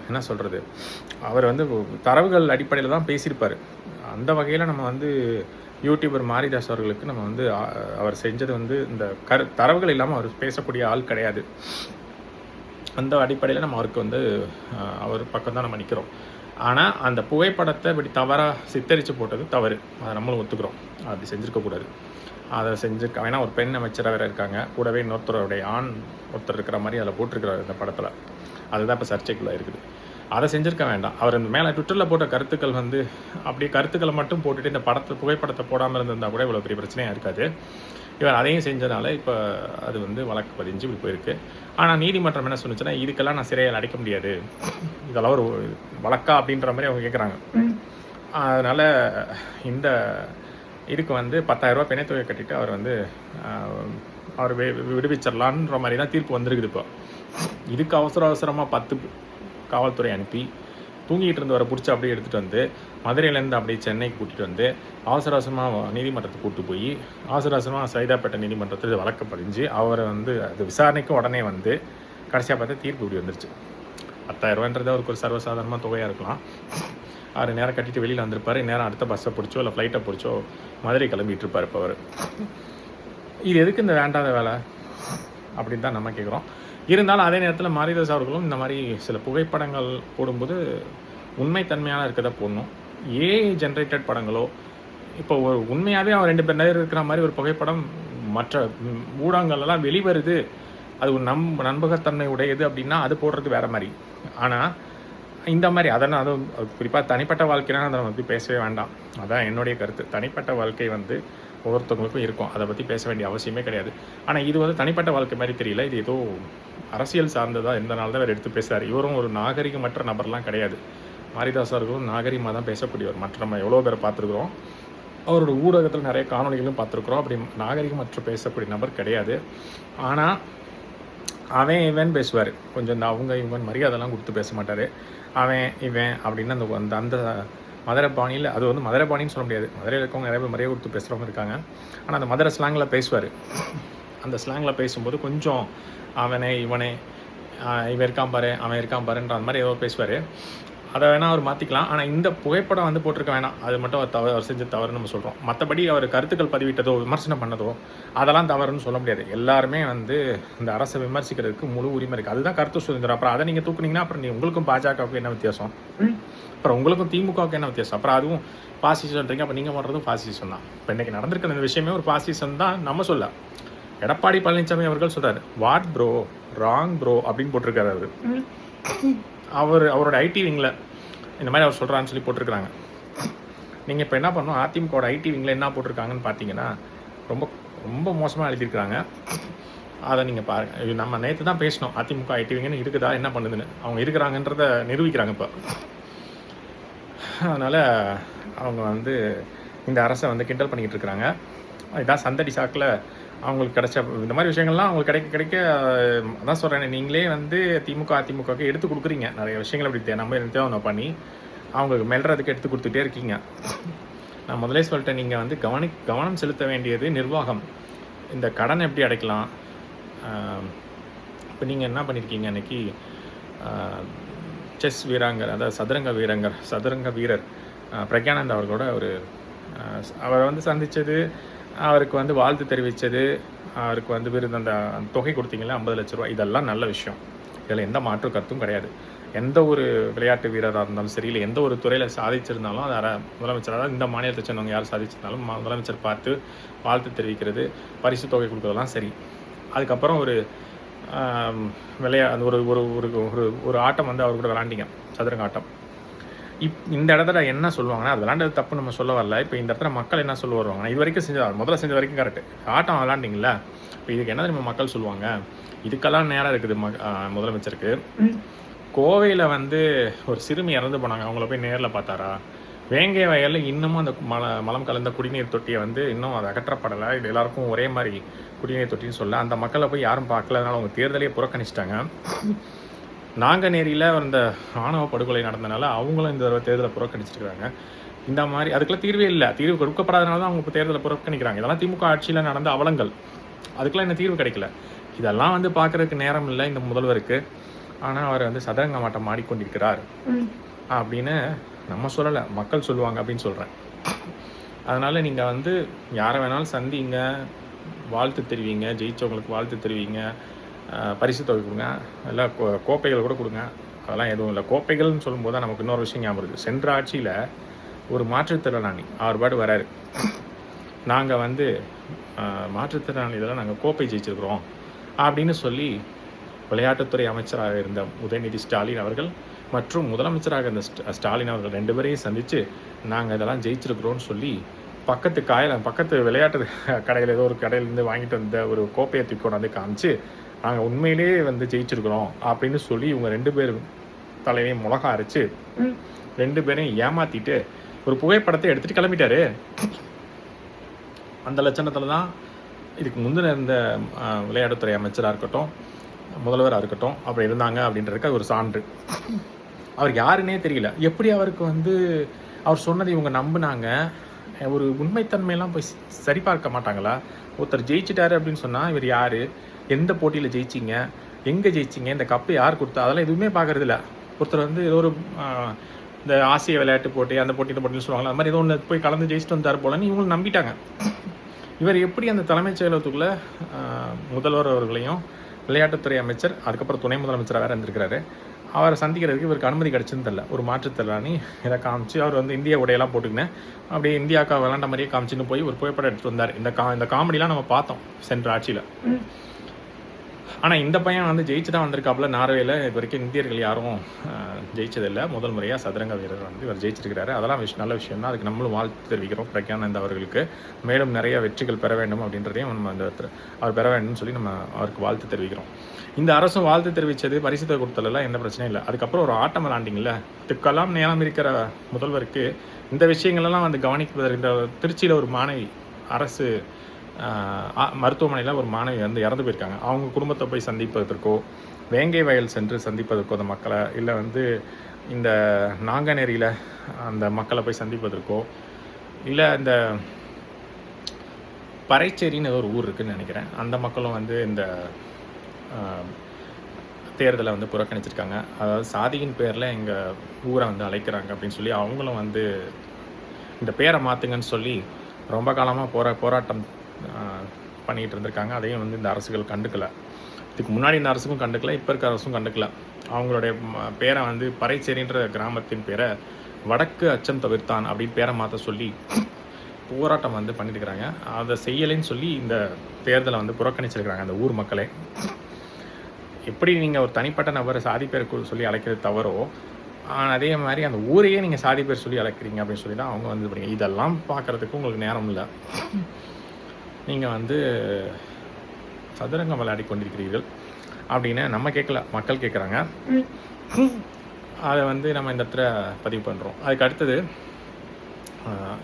என்ன சொல்கிறது, அவர் வந்து தரவுகள் அடிப்படையில் தான் பேசியிருப்பார். அந்த வகையில் நம்ம வந்து யூடியூபர் மாரிதாஸ் அவர்களுக்கு நம்ம வந்து அவர் செஞ்சது வந்து இந்த தரவுகள் இல்லாமல் அவர் பேசக்கூடிய ஆள் கிடையாது. அந்த அடிப்படையில் நம்ம அவருக்கு வந்து அவர் பக்கம் தான் நம்ம நிற்கிறோம். ஆனால் அந்த புகைப்படத்தை இப்படி தவறாக சித்தரித்து போட்டது தவறு, அதை நம்மளும் ஒத்துக்கிறோம். அப்படி செஞ்சுருக்கக்கூடாது. அதை செஞ்சுருக்க ஏன்னா ஒரு பெண் அமைச்சராக வேறு இருக்காங்க, கூடவே இன்னொருத்தருடைய ஆண் ஒருத்தர் இருக்கிற மாதிரி அதில் போட்டிருக்கிறார் இந்த படத்தில். அதுதான் இப்போ சர்ச்சைக்குள்ளே இருக்குது. அதை செஞ்சுருக்க வேண்டாம். அவர் இந்த மேலே ட்விட்டரில் போட்ட கருத்துக்கள் வந்து அப்படியே கருத்துக்களை மட்டும் போட்டுட்டு இந்த புகைப்படத்தை போடாமல் இருந்திருந்தால் கூட இவ்வளோ பெரிய பிரச்சனையாக இருக்காது. இவர் அதையும் செஞ்சதுனால இப்போ அது வந்து வழக்கு பதிஞ்சு இப்படி போயிருக்கு. ஆனால் நீதிமன்றம் என்ன சொன்னிச்சுன்னா, இதுக்கெல்லாம் நான் சிறையில் அடைக்க முடியாது, இதெல்லாம் ஒரு வழக்கா அப்படின்ற மாதிரி அவங்க கேட்குறாங்க. அதனால் இந்த இதுக்கு வந்து 10,000 ரூபா பிணைத்தொகை கட்டிட்டு அவர் வந்து அவர் விடுவிச்சிடலான்ற மாதிரி தான் தீர்ப்பு வந்திருக்குது. இப்போ இதுக்கு அவசரமாக 10 காவல்துறை அனுப்பி தூங்கிட்டு இருந்தவரை பிடிச்சி அப்படியே எடுத்துகிட்டு வந்து மதுரையிலேருந்து அப்படியே சென்னைக்கு கூட்டிகிட்டு வந்து அவசரமாக நீதிமன்றத்துக்கு கூப்பிட்டு போய் அவசரமாக சைதாப்பேட்டை நீதிமன்றத்தில் வழக்கு பதிஞ்சு அவரை வந்து அது விசாரணைக்கு உடனே வந்து கடைசியாக பார்த்தா தீர்ப்பு இப்படி வந்துருச்சு. 10,000 ரூபான்றது அவருக்கு ஒரு சர்வசாதாரணமாக தொகையாக இருக்கலாம். அவர் நேரம் கட்டிட்டு வெளியில் வந்திருப்பார், நேரம் அடுத்த பஸ்ஸை பிடிச்சோ இல்லை ஃப்ளைட்டை பிடிச்சோ மதுரை கிளம்பிட்டு இருப்பார். இப்போ அவர் இது எதுக்கு இந்த வேண்டாத வேலை அப்படின்னு தான் நம்ம கேட்குறோம். இருந்தாலும் அதே நேரத்தில் மாரிதாஸ் அவர்களும் இந்த மாதிரி சில புகைப்படங்கள் போடும்போது உண்மைத்தன்மையான இருக்கிறத போடணும். ஜென்ரேட்டட் படங்களோ இப்போ ஒரு உண்மையாகவே அவன் 2 பேர் நேரம் இருக்கிற மாதிரி ஒரு புகைப்படம் மற்ற ஊடகங்கள்லாம் வெளிவருது, அது ஒரு நம்பகத்தன்மை உடையது அப்படின்னா அது போடுறது வேறு மாதிரி. ஆனால் இந்த மாதிரி அதனால் அதுவும் குறிப்பாக தனிப்பட்ட வாழ்க்கைனா அதை பற்றி பேசவே வேண்டாம். அதான் என்னுடைய கருத்து. தனிப்பட்ட வாழ்க்கை வந்து ஒவ்வொருத்தவங்களுக்கும் இருக்கும், அதை பற்றி பேச வேண்டிய அவசியமே கிடையாது. ஆனால் இது வந்து தனிப்பட்ட வாழ்க்கை மாதிரி தெரியல, இது ஏதோ அரசியல் சார்ந்ததாக இருந்தனால தான் அவர் எடுத்து பேசுகிறார். இவரும் ஒரு நாகரிகமற்ற நபர்லாம் கிடையாது. மாரிதாஸ் அவர்களும் நாகரிகமாக தான் பேசக்கூடியவர். மற்ற நம்ம எவ்வளோ பேரை பார்த்துருக்குறோம், அவரோட ஊடகத்தில் நிறைய காணொலிகளும் பார்த்துருக்குறோம். அப்படி நாகரிகமற்ற பேசக்கூடிய நபர் கிடையாது. ஆனால் அவன் இவன் பேசுவார், கொஞ்சம் இந்த அவங்க இவன் மரியாதைலாம் கொடுத்து பேச மாட்டார். அவன் இவன் அப்படின்னு அந்த அந்த மதுரை பாணியில், அது வந்து மதுரை பாணின்னு சொல்ல முடியாது, மதுரையில் இருக்கவங்க நிறைய பேர் மரியாதை கொடுத்து பேசுகிறவங்க இருக்காங்க. ஆனால் அந்த மதுரை ஸ்லாங்கில் பேசுவார். அந்த ஸ்லாங்கில் பேசும்போது கொஞ்சம் அவனே இவனே இவன் இருக்கான் பாரு அவன் இருக்கான் பாருன்ற அந்த மாதிரி ஏதோ பேசுவார். அதை வேணால் அவர் மாற்றிக்கலாம். ஆனால் இந்த புகைப்படம் வந்து போட்டிருக்க வேணாம், அது மட்டும் அவர் செஞ்ச தவறுன்னு நம்ம சொல்கிறோம். மற்றபடி அவர் கருத்துக்கள் பதிவிட்டதோ விமர்சனம் பண்ணதோ அதெல்லாம் தவறுன்னு சொல்ல முடியாது. எல்லாருமே வந்து இந்த அரசை விமர்சிக்கிறதுக்கு முழு உரிமை இருக்குது. அதுதான் கருத்து சுதந்திரம். அப்புறம் அதை நீங்கள் தூக்குனீங்கன்னா அப்புறம் உங்களுக்கும் பாஜகவுக்கு என்ன வித்தியாசம், அப்புறம் உங்களுக்கும் திமுகவுக்கு என்ன வித்தியாசம்? அப்புறம் அதுவும் பாசிசம்ன்றீங்க, அப்போ நீங்கள் பண்ணுறதும் பாசிசம் தான். இப்போ இன்றைக்கி நடந்திருக்கிற இந்த விஷயமே ஒரு பாசிசம் தான் நம்ம சொல்ல. எடப்பாடி பழனிசாமி அவர்கள் சொல்கிறார், வாட் ப்ரோ ராங் ப்ரோ அப்படின்னு போட்டிருக்காரு. அவரோட ஐடி விங்கில் இந்த மாதிரி அவர் சொல்கிறான்னு சொல்லி போட்டிருக்கிறாங்க. நீங்கள் இப்போ என்ன பண்ணணும், அதிமுகவோட ஐடி விங்கில் என்ன போட்டிருக்காங்கன்னு பார்த்தீங்கன்னா ரொம்ப ரொம்ப மோசமாக எழுதியிருக்கிறாங்க. அதை நீங்கள் பாருங்கள். நம்ம நேற்று தான் பேசணும், அதிமுக ஐடி விங்குன்னு இருக்குதா என்ன பண்ணுதுன்னு. அவங்க இருக்கிறாங்கன்றதை நிரூபிக்கிறாங்க இப்போ. அதனால் அவங்க வந்து இந்த அரசை வந்து கிண்டல் பண்ணிக்கிட்டு இருக்கிறாங்க. இதுதான் சந்தடி சாக்கில் அவங்களுக்கு கிடைச்ச இந்த மாதிரி விஷயங்கள்லாம் அவங்களுக்கு கிடைக்க அதான் சொல்கிறேன். நீங்களே வந்து அதிமுகவுக்கு எடுத்து கொடுக்குறீங்க நிறைய விஷயங்கள். அப்படி நம்ம தேவை பண்ணி அவங்களுக்கு மெல்றதுக்கு எடுத்து கொடுத்துட்டே இருக்கீங்க. நான் முதலே சொல்லிட்டேன், நீங்கள் வந்து கவனம் செலுத்த வேண்டியது நிர்வாகம். இந்த கடன் எப்படி அடைக்கலாம். இப்போ நீங்கள் என்ன பண்ணியிருக்கீங்க, அன்றைக்கி செஸ் வீராங்கர், அதாவது சதுரங்க வீரர் பிரக்யானந்த் அவர்களோட அவரை வந்து சந்தித்தது, அவருக்கு வந்து வாழ்த்து தெரிவித்தது, அவருக்கு வந்து விருது அந்த தொகை கொடுத்தீங்களா 50 லட்ச ரூபா, இதெல்லாம் நல்ல விஷயம். இதில் எந்த மாற்று கருத்தும் கிடையாது. எந்த ஒரு விளையாட்டு வீரராக இருந்தாலும் சரி, இல்லை எந்த ஒரு துறையில் சாதிச்சிருந்தாலும் அது முதலமைச்சராக இந்த மாநிலத்தை சேர்ந்தவங்க யார் சாதிச்சிருந்தாலும் முதலமைச்சர் பார்த்து வாழ்த்து தெரிவிக்கிறது, பரிசு தொகை கொடுக்குறதெல்லாம் சரி. அதுக்கப்புறம் ஒரு அந்த ஒரு ஆட்டம் வந்து அவர் கூட விளாண்டிங்க, சதுரங்க ஆட்டம். இந்த இடத்துல என்ன சொல்லுவாங்கன்னா, அது விளாண்டது தப்பு நம்ம சொல்ல வரல. இப்போ இந்த இடத்துல மக்கள் என்ன சொல்ல வருவாங்கன்னா, இது வரைக்கும் முதல்ல செஞ்ச வரைக்கும் கரெக்டு, ஆட்டம் விளாண்டிங்களா, இப்போ இதுக்கு என்ன தெரியுமா மக்கள் சொல்லுவாங்க, இதுக்கெல்லாம் நேரம் இருக்குது முதலமைச்சருக்கு. கோவையில் வந்து ஒரு சிறுமி இறந்து போனாங்க, அவங்கள போய் நேரில் பார்த்தாரா? வேங்கை வயலில் இன்னமும் அந்த மலம் கலந்த குடிநீர் தொட்டியை வந்து இன்னும் அது அகற்றப்படலை. இது எல்லாருக்கும் ஒரே மாதிரி குடிநீர் தொட்டின்னு சொல்ல அந்த மக்களை போய் யாரும் பார்க்கல. அதனால் அவங்க தேர்தலையே புறக்கணிச்சிட்டாங்க. நாங்குநேரியில் அந்த ஆணவ படுகொலை நடந்தனால அவங்களும் இந்த தேர்தலை புறக்கணிச்சிருக்கிறாங்க. இந்த மாதிரி அதுக்கெல்லாம் தீர்வே இல்லை. தீர்வு கொடுக்கப்படாதனால தான் அவங்க இப்போ தேர்தலை புறக்கணிக்கிறாங்க. இதெல்லாம் திமுக ஆட்சியில் நடந்த அவலங்கள். அதுக்கெல்லாம் என்ன தீர்வு கிடைக்கல. இதெல்லாம் வந்து பார்க்குறதுக்கு நேரம் இல்லை இந்த முதல்வருக்கு. ஆனால் அவர் வந்து சதுரங்க ஆட்டம் ஆடிக்கொண்டிருக்கிறார் அப்படின்னு நம்ம சொல்லலை, மக்கள் சொல்லுவாங்க அப்படின்னு சொல்கிறேன். அதனால் நீங்கள் வந்து யாரை வேணாலும் சந்திங்க, வாழ்த்து தெரிவிங்க, ஜெயித்தவங்களுக்கு வாழ்த்து தெரிவிங்க, பரிசு தொகை கொடுங்க, இல்லை கோப்பைகள் கூட கொடுங்க. அதெல்லாம் எதுவும் இல்லை. கோப்பைகள்னு சொல்லும்போது தான் நமக்கு இன்னொரு விஷயம் ஞாபகம் இருக்குது. சென்ற ஆட்சியில் ஒரு மாற்றுத்திறனாளி அவர் பாடு வராரு, நாங்கள் வந்து மாற்றுத்திறனாளிகளை நாங்கள் கோப்பை ஜெயிச்சிருக்கிறோம் அப்படின்னு சொல்லி விளையாட்டுத்துறை அமைச்சராக இருந்த உதயநிதி ஸ்டாலின் அவர்கள் மற்றும் முதலமைச்சராக இருந்த ஸ்டாலின் அவர்கள் 2 பேரையும் சந்தித்து நாங்கள் இதெல்லாம் ஜெயிச்சிருக்கிறோன்னு சொல்லி பக்கத்து விளையாட்டு கடையில் ஏதோ ஒரு கடையிலேருந்து வாங்கிட்டு வந்த ஒரு கோப்பையை தூக்கி கொண்டாந்து காமிச்சு நாங்கள் உண்மையிலேயே வந்து ஜெயிச்சிருக்கிறோம் அப்படின்னு சொல்லி இவங்க 2 பேர் தலையிலையும் மிளகா அரைச்சு 2 பேரையும் ஏமாற்றிட்டு ஒரு புகைப்படத்தை எடுத்துகிட்டு கிளம்பிட்டாரு. அந்த லட்சணத்தில் தான் இதுக்கு முந்தின இருந்த விளையாட்டுத்துறை அமைச்சராக இருக்கட்டும், முதல்வராக இருக்கட்டும் அப்படி இருந்தாங்க அப்படின்றதுக்கு அது ஒரு சான்று. அவர் யாருன்னே தெரியல. எப்படி அவருக்கு வந்து அவர் சொன்னதை இவங்க நம்பினாங்க? ஒரு உண்மைத்தன்மையெல்லாம் போய் சரிபார்க்க மாட்டாங்களா? ஒருத்தர் ஜெயிச்சிட்டாரு அப்படின்னு சொன்னால் இவர் யார், எந்த போட்டியில் ஜெயிச்சிங்க, எங்கே ஜெயிச்சிங்க, இந்த கப்பு யார் கொடுத்தா, அதெல்லாம் எதுவுமே பார்க்குறது இல்லை. ஒருத்தர் வந்து ஏதோ ஒரு இந்த ஆசிய விளையாட்டு போட்டி, அந்த போட்டி இந்த போட்டின்னு சொல்லுவாங்களா, அது மாதிரி ஏதோ ஒன்று போய் கலந்து ஜெயிச்சுட்டு வந்தார் போலன்னு இவங்களும் நம்பிட்டாங்க. இவர் எப்படி அந்த தலைமைச் செயலகத்துக்குள்ளே முதல்வர் அவர்களையும் விளையாட்டுத்துறை அமைச்சர் அதுக்கப்புறம் துணை முதலமைச்சராக வேறு இருந்திருக்கிறாரு, அவரை சந்திக்கிறதுக்கு இவருக்கு அனுமதி கிடச்சுன்னு தெரியல. ஒரு மாற்றுத்திறனாளி இதை காமிச்சு அவர் வந்து இந்தியா உடையெல்லாம் போட்டுக்கினேன் அப்படியே இந்தியாவுக்கு விளாண்ட மாதிரியே காமிச்சுன்னு போய் ஒரு புகைப்படம் எடுத்துகிட்டு வந்தார். இந்த காமெடிலாம் நம்ம பார்த்தோம் சென்ற ஆட்சியில். ஆனால் இந்த பையன் வந்து ஜெயிச்சு தான் வந்திருக்காப்புல. நார்வேயில் இது வரைக்கும் இந்தியர்கள் யாரும் ஜெயிச்சதில்லை. முதல் முறையாக சதுரங்க வீரர் வந்து இவர் ஜெயிச்சிருக்கிறாரு. அதெல்லாம் நல்ல விஷயம் தான். அதுக்கு நம்மளும் வாழ்த்து தெரிவிக்கிறோம் பிரக்யானந்த் அவர்களுக்கு. மேலும் நிறைய வெற்றிகள் பெற வேண்டும் அப்படின்றதையும் நம்ம அவர் பெற வேண்டும்னு சொல்லி நம்ம அவருக்கு வாழ்த்து தெரிவிக்கிறோம். இந்த அரசும் வாழ்த்து தெரிவித்தது, பரிசுத்தை கொடுத்தலாம் எந்த பிரச்சனையும் இல்லை. அதுக்கப்புறம் ஒரு ஆட்டம் விளாண்டிங்கள, இதுக்கெல்லாம் நேரம் இருக்கிற முதல்வருக்கு இந்த விஷயங்கள்லாம் வந்து கவனிப்பதற்கு இந்த திருச்சியில் ஒரு மாணவி அரசு மருத்துவமனையில் ஒரு மாணவி வந்து இறந்து போயிருக்காங்க. அவங்க குடும்பத்தை போய் சந்திப்பதற்கோ, வேங்கை வயல் சென்று சந்திப்பதற்கோ அந்த மக்களை, இல்லை வந்து இந்த நாங்கநேரியில் அந்த மக்களை போய் சந்திப்பதற்கோ, இல்லை இந்த பறைச்சேரின்னு ஏதோ ஒரு ஊர் இருக்குதுன்னு நினைக்கிறேன், அந்த மக்களும் வந்து இந்த தேர்தலை வந்து புறக்கணிச்சிருக்காங்க. அதாவது சாதியின் பேரில் எங்கள் ஊரை வந்து அழைக்கிறாங்க அப்படின்னு சொல்லி அவங்களும் வந்து இந்த பேரை மாற்றுங்கன்னு சொல்லி ரொம்ப காலமாக போராட்டம் பண்ணிகிட்டு இருந்திருக்காங்க. அதையும் வந்து இந்த அரசுகள் கண்டுக்கலை. இதுக்கு முன்னாடி இந்த அரசுக்கும் கண்டுக்கல, இப்போ இருக்க அரசும் கண்டுக்கல. அவங்களுடைய பேரை வந்து பறைச்சேரின்ற கிராமத்தின் பேரை வடக்கு அச்சம் தவிர்த்தான் அப்படின்னு பேரை மாற்ற சொல்லி போராட்டம் வந்து பண்ணியிருக்கிறாங்க. அதை செய்யலைன்னு சொல்லி இந்த தேர்தலை வந்து புறக்கணிச்சிருக்கிறாங்க அந்த ஊர் மக்களே. எப்படி நீங்கள் ஒரு தனிப்பட்ட நபரை சாதி பேர் சொல்லி அழைக்கிறது தவறோ, அதே மாதிரி அந்த ஊரையே நீங்கள் சாதி பேர் சொல்லி அழைக்கிறீங்க அப்படின்னு சொல்லி தான் அவங்க வந்து பண்ணீங்க. இதெல்லாம் பார்க்குறதுக்கு உங்களுக்கு நேரம் இல்லை. நீங்கள் வந்து சதுரங்கம் விளையாடி கொண்டிருக்கிறீர்கள் அப்படின்னு நம்ம கேட்கல, மக்கள் கேட்குறாங்க. அதை வந்து நம்ம இந்த இடத்துல பதிவு பண்ணுறோம். அதுக்கு அடுத்தது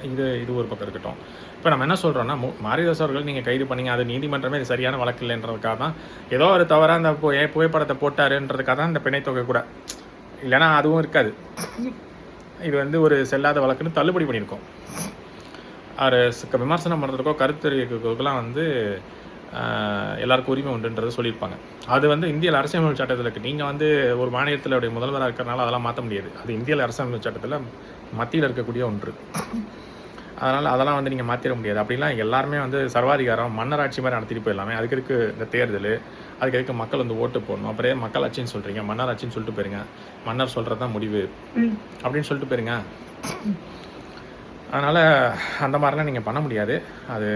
இது ஒரு பக்கம் இருக்கட்டும். இப்போ நம்ம என்ன சொல்கிறோன்னா, மாரிதாஸ் அவர்கள் நீங்கள் கைது பண்ணீங்க, அது நீதிமன்றமே இது சரியான வழக்கு இல்லைன்றதுக்காக தான், ஏதோ ஒரு தவறாக அந்த புகைப்படத்தை போட்டாருன்றதுக்காக தான் இந்த பிணைத்தொகை கூட, இல்லைன்னா அதுவும் இருக்காது. இது வந்து ஒரு செல்லாத வழக்குன்னு தள்ளுபடி பண்ணியிருக்கோம். அவர் விமர்சனம் பண்ணுறதுக்கோ கருத்து தெரிவிக்கிறதுக்கெல்லாம் வந்து எல்லாருக்கும் உரிமை உண்டுன்றதை சொல்லியிருப்பாங்க. அது வந்து இந்திய அரசியலமைப்பு சட்டத்தில் இருக்குது. நீங்கள் வந்து ஒரு மாநிலத்தில் முதல்வராக இருக்கிறனால அதெல்லாம் மாற்ற முடியாது. அது இந்திய அரசியலமைப்பு சட்டத்தில் மத்தியில் இருக்கக்கூடிய ஒன்று. அதனால் அதெல்லாம் வந்து நீங்கள் மாற்றிட முடியாது. அப்படிலாம் எல்லாருமே வந்து சர்வாதிகாரம் மன்னராட்சி மாதிரி நடத்திட்டு போயிடலாமே. அதுக்கு இருக்கு இந்த தேர்தல், அதுக்கு இருக்கு மக்கள் வந்து ஓட்டு போடணும். அப்புறம் மக்களாட்சின்னு சொல்கிறீங்க, மன்னராட்சின்னு சொல்லிட்டு போயிருங்க, மன்னர் சொல்கிறது தான் முடிவு அப்படின்னு சொல்லிட்டு போயிருங்க. அதனால் அந்த மாதிரிலாம் நீங்கள் பண்ண முடியாது. அது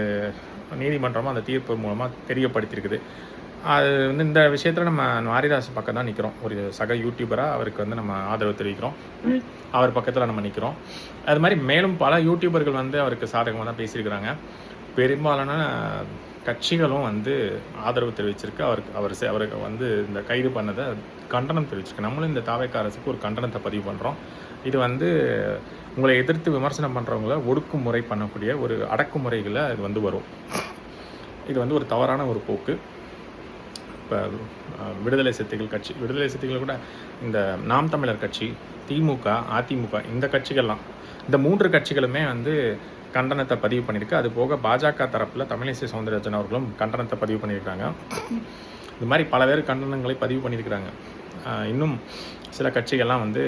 நீதிமன்றமும் அந்த தீர்ப்பு மூலமாக தெரியப்படுத்தியிருக்குது. அது வந்து இந்த விஷயத்தில் நம்ம மாரிதாஸ் பக்கம் தான் நிற்கிறோம். ஒரு சக யூடியூபராக அவருக்கு வந்து நம்ம ஆதரவு தெரிவிக்கிறோம். அவர் பக்கத்தில் நம்ம நிற்கிறோம். அது மாதிரி மேலும் பல யூடியூபர்கள் வந்து அவருக்கு சாதகமாக தான் பேசியிருக்கிறாங்க. பெரும்பாலான கட்சிகளும் வந்து ஆதரவு தெரிவிச்சிருக்கு. அவருக்கு வந்து இந்த கைது பண்ணதை கண்டனம் தெரிவிச்சிருக்கு. நம்மளும் இந்த தாவேக்கா அரசுக்கு ஒரு கண்டனத்தை பதிவு பண்ணுறோம். இது வந்து உங்களை எதிர்த்து விமர்சனம் பண்ணுறவங்கள ஒடுக்குமுறை பண்ணக்கூடிய ஒரு அடக்குமுறைகளை இது வந்து வரும். இது வந்து ஒரு தவறான ஒரு போக்கு. இப்போ விடுதலை சிறுத்தைகள் கூட, இந்த நாம் தமிழர் கட்சி, திமுக, அதிமுக, இந்த கட்சிகள்லாம், இந்த 3 கட்சிகளுமே வந்து கண்டனத்தை பதிவு பண்ணியிருக்கு. அது போக பாஜக தரப்பில் தமிழிசை சவுந்தரராஜன் அவர்களும் கண்டனத்தை பதிவு பண்ணியிருக்காங்க. இது மாதிரி பல பேர் கண்டனங்களை பதிவு பண்ணியிருக்கிறாங்க. இன்னும் சில கட்சிகள்லாம் வந்து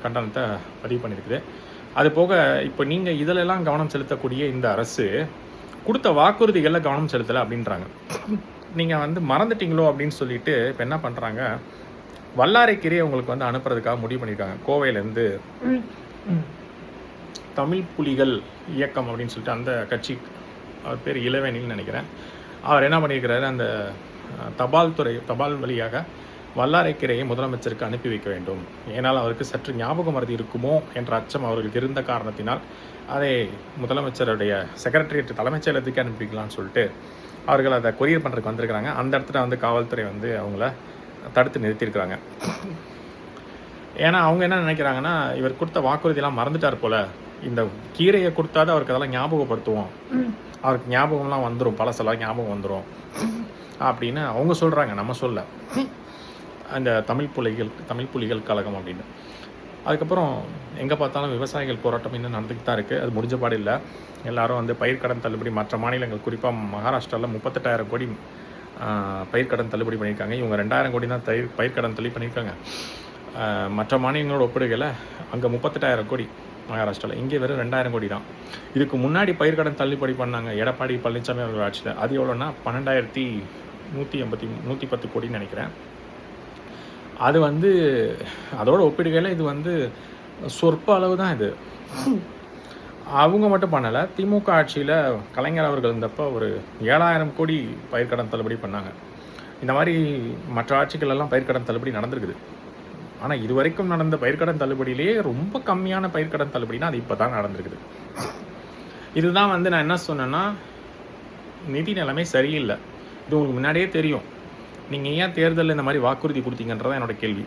கண்டனத்தை பதிவு பண்ணியிருக்குது. அது போக இப்போ நீங்கள் இதிலெல்லாம் கவனம் செலுத்தக்கூடிய இந்த அரசு கொடுத்த வாக்குறுதிகளில் கவனம் செலுத்தலை அப்படின்றாங்க. நீங்கள் வந்து மறந்துட்டீங்களோ அப்படின்னு சொல்லிட்டு இப்போ என்ன பண்ணுறாங்க, வல்லாரைக்கீரையை உங்களுக்கு வந்து அனுப்புறதுக்காக முடிவு பண்ணியிருக்காங்க. கோவையிலேருந்து தமிழ் புலிகள் இயக்கம் அப்படின்னு சொல்லிட்டு அந்த கட்சி, அவர் பேர் இளவேனில்னு நினைக்கிறேன், அவர் என்ன பண்ணியிருக்கிறாரு, அந்த தபால் வழியாக வல்லாரைக்கீரையை முதலமைச்சருக்கு அனுப்பி வைக்க வேண்டும். ஏனால் அவருக்கு சற்று ஞாபக மறதி இருக்குமோ என்ற அச்சம் அவர்களுக்கு இருந்த காரணத்தினால் அதை முதலமைச்சருடைய செக்ரட்டரியேட் தலைமைச் செயலகத்துக்கு அனுப்பிக்கலாம்னு சொல்லிட்டு அவர்கள் அதை கொரியர் பண்ணுறதுக்கு வந்திருக்கிறாங்க. அந்த இடத்துல வந்து காவல்துறை வந்து அவங்கள தடுத்து நிறுத்தியிருக்கிறாங்க. ஏன்னா அவங்க என்ன நினைக்கிறாங்கன்னா, இவர் கொடுத்த வாக்குறுதியெல்லாம் மறந்துட்டார் போல், இந்த கீரையை கொடுத்தாது அவருக்கு அதெல்லாம் ஞாபகப்படுத்துவோம், அவருக்கு ஞாபகம்லாம் வந்துடும், பழசெல்லாம் ஞாபகம் வந்துடும் அப்படின்னு அவங்க சொல்கிறாங்க, நம்ம சொல்ல. அந்த தமிழ் புலிகள் கழகம் அப்படின்னு. அதுக்கப்புறம் எங்கே பார்த்தாலும் விவசாயிகள் போராட்டம் இன்னும் நடந்துக்கிட்டு தான் இருக்குது. அது முடிஞ்ச பாடு இல்லை. எல்லோரும் வந்து பயிர்க்கடன் தள்ளுபடி, மற்ற மாநிலங்கள் குறிப்பாக மகாராஷ்டிராவில் 38,000 கோடி பயிர்க்கடன் தள்ளுபடி பண்ணியிருக்காங்க. இவங்க 2,000 கோடி தான் பயிர்க்கடன் தள்ளி பண்ணியிருக்காங்க. மற்ற மாநிலங்களோட ஒப்பிடுகையில் அங்கே 38,000 கோடி மகாராஷ்டிராவில், இங்கே வெறும் 2,000 கோடி தான். இதுக்கு முன்னாடி பயிர்க்கடன் தள்ளுபடி பண்ணாங்க எடப்பாடி பழனிசாமி அவர்கள் ஆட்சியில். அது எவ்வளோன்னா 12,110 கோடின்னு நினைக்கிறேன். அது வந்து அதோட ஒப்பிடுகையில் இது வந்து சொற்ப அளவு தான். இது அவங்க மட்டும் பண்ணலை, திமுக ஆட்சியில் கலைஞர் அவர்கள் இருந்தப்போ ஒரு 7,000 கோடி பயிர்க்கடன் தள்ளுபடி பண்ணாங்க. இந்த மாதிரி மற்ற ஆட்சிகளெல்லாம் பயிர்க்கடன் தள்ளுபடி நடந்திருக்குது. ஆனால் இது வரைக்கும் நடந்த பயிர்க்கடன் தள்ளுபடியிலேயே ரொம்ப கம்மியான பயிர்க்கடன் தள்ளுபடினா அது இப்போ தான் நடந்திருக்குது. இதுதான் வந்து நான் என்ன சொன்னேன்னா, நிதி நிலைமை சரியில்லை. இது உங்களுக்கு முன்னாடியே தெரியும். நீங்கள் ஏன் தேர்தலில் இந்த மாதிரி வாக்குறுதி கொடுத்தீங்கன்றதான் என்னோட கேள்வி.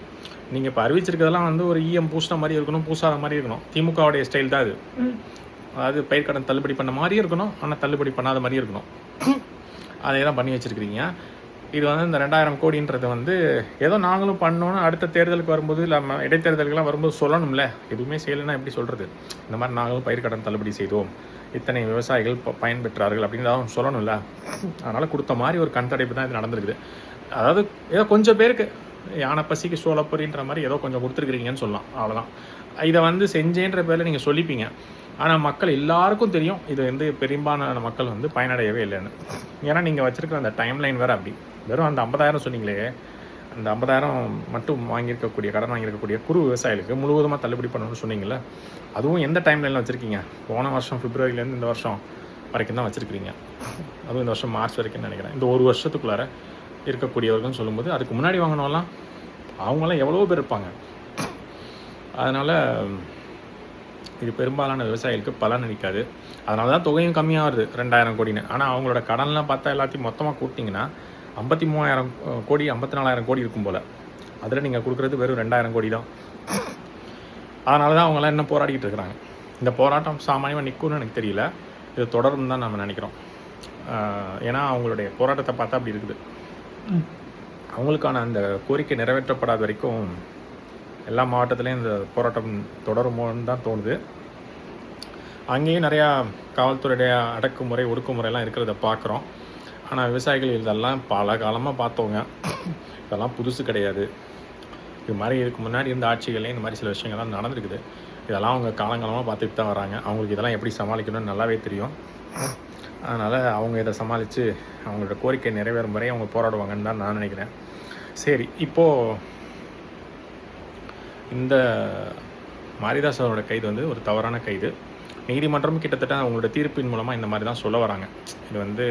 நீங்கள் இப்போ அறிவிச்சிருக்கிறதெல்லாம் வந்து ஒரு இஎம் பூசின மாதிரி இருக்கணும், பூசாத மாதிரி இருக்கணும். திமுகவுடைய ஸ்டைல் தான் அது. அதாவது பயிர்க்கடன் தள்ளுபடி பண்ண மாதிரியும் இருக்கணும், ஆனால் தள்ளுபடி பண்ணாத மாதிரியும் இருக்கணும். அதை தான் பண்ணி வச்சுருக்கிறீங்க. இது வந்து இந்த 2,000 கோடின்றது வந்து ஏதோ நாங்களும் பண்ணோன்னு அடுத்த தேர்தலுக்கு வரும்போது, இல்லை இடைத்தேர்தலுக்கெல்லாம் வரும்போது சொல்லணும்ல. எதுவுமே செய்யலைன்னா எப்படி சொல்கிறது? இந்த மாதிரி நாங்களும் பயிர்க்கடன் தள்ளுபடி செய்தோம், இத்தனை விவசாயிகள் பயன்பெற்றார்கள் அப்படின்னு தான் சொல்லணும்ல. அதனால் கொடுத்த மாதிரி ஒரு கண்தடைப்பு தான் இது நடந்திருக்குது. அதாவது ஏதோ கொஞ்சம் பேருக்கு யானை பசிக்கு சோளப்பொரின்ற மாதிரி ஏதோ கொஞ்சம் கொடுத்துருக்குறீங்கன்னு சொல்லலாம், அவ்வளோதான். இதை வந்து செஞ்சேன்ற பேரில் நீங்கள் சொல்லிப்பீங்க. ஆனால் மக்கள் எல்லாருக்கும் தெரியும் இது வந்து பெரும்பாலான மக்கள் வந்து பயனடையவே இல்லைன்னு. ஏன்னா நீங்கள் வச்சுருக்கிற அந்த டைம்லைன் வேறு அப்படி. வெறும் அந்த 50,000 சொன்னீங்களே, அந்த 50,000 மட்டும் கடன் வாங்கியிருக்கக்கூடிய குறு விவசாயிகளுக்கு முழுவதுமாக தள்ளுபடி பண்ணணும்னு சொன்னீங்களே, அதுவும் எந்த டைம்லைனில் வச்சுருக்கீங்க? போன வருஷம் பிப்ரவரியிலேருந்து இந்த வருஷம் வரைக்கும் தான் வச்சுருக்கிறீங்க. அதுவும் இந்த வருஷம் மார்ச் வரைக்கும் நினைக்கிறேன். இந்த ஒரு வருஷத்துக்குள்ளார இருக்கக்கூடியவர்கள்னு சொல்லும்போது அதுக்கு முன்னாடி வாங்கினோம்லாம் அவங்களாம் எவ்வளோ பேர் இருப்பாங்க. அதனால் இது பெரும்பாலான விவசாயிகளுக்கு பலன் அளிக்காது. அதனால தான் தொகையும் கம்மியாகுது 2,000 கோடின்னு. ஆனால் அவங்களோட கடன்லாம் பார்த்தா எல்லாத்தையும் மொத்தமாக கூட்டிங்கன்னா 53,000 கோடி 54,000 கோடி இருக்கும் போல். அதில் நீங்கள் கொடுக்குறது வெறும் 2,000 கோடி தான். அதனால தான் அவங்களாம் இன்னும் போராடிக்கிட்டு இருக்கிறாங்க. இந்த போராட்டம் சாமானியமாக நிற்கும்னு எனக்கு தெரியல. இது தொடரும் தான் நம்ம நினைக்கிறோம். ஏன்னா அவங்களுடைய போராட்டத்தை பார்த்தா அப்படி இருக்குது. அவங்களுக்கான அந்த கோரிக்கை நிறைவேற்றப்படாத வரைக்கும் எல்லா மாவட்டத்துலேயும் இந்த போராட்டம் தொடருமோன்னு தான் தோணுது. அங்கேயும் நிறையா காவல்துறையுடைய அடக்குமுறை ஒடுக்குமுறைலாம் இருக்கிறத பார்க்குறோம். ஆனால் விவசாயிகள் இதெல்லாம் பல காலமாக பார்த்தவங்க, இதெல்லாம் புதுசு கிடையாது. இது மாதிரி இதுக்கு முன்னாடி இருந்த ஆட்சிகள்லேயும் இந்த மாதிரி சில விஷயங்கள்லாம் நடந்துருக்குது. இதெல்லாம் அவங்க காலங்காலமாக பார்த்துட்டு தான் வராங்க. அவங்களுக்கு இதெல்லாம் எப்படி சமாளிக்கணும்னு நல்லாவே தெரியும். அதனால் அவங்க இதை சமாளித்து அவங்களோட கோரிக்கை நிறைவேறும் வரை அவங்க போராடுவாங்கன்னு தான் நான் நினைக்கிறேன். சரி, இப்போது இந்த மாரிதாஸ் அவரோட கைது வந்து ஒரு தவறான கைது. நீதிமன்றம் கிட்டத்தட்ட அவங்களோட தீர்ப்பின் மூலமாக இந்த மாதிரி தான் சொல்ல வராங்க. இது வந்து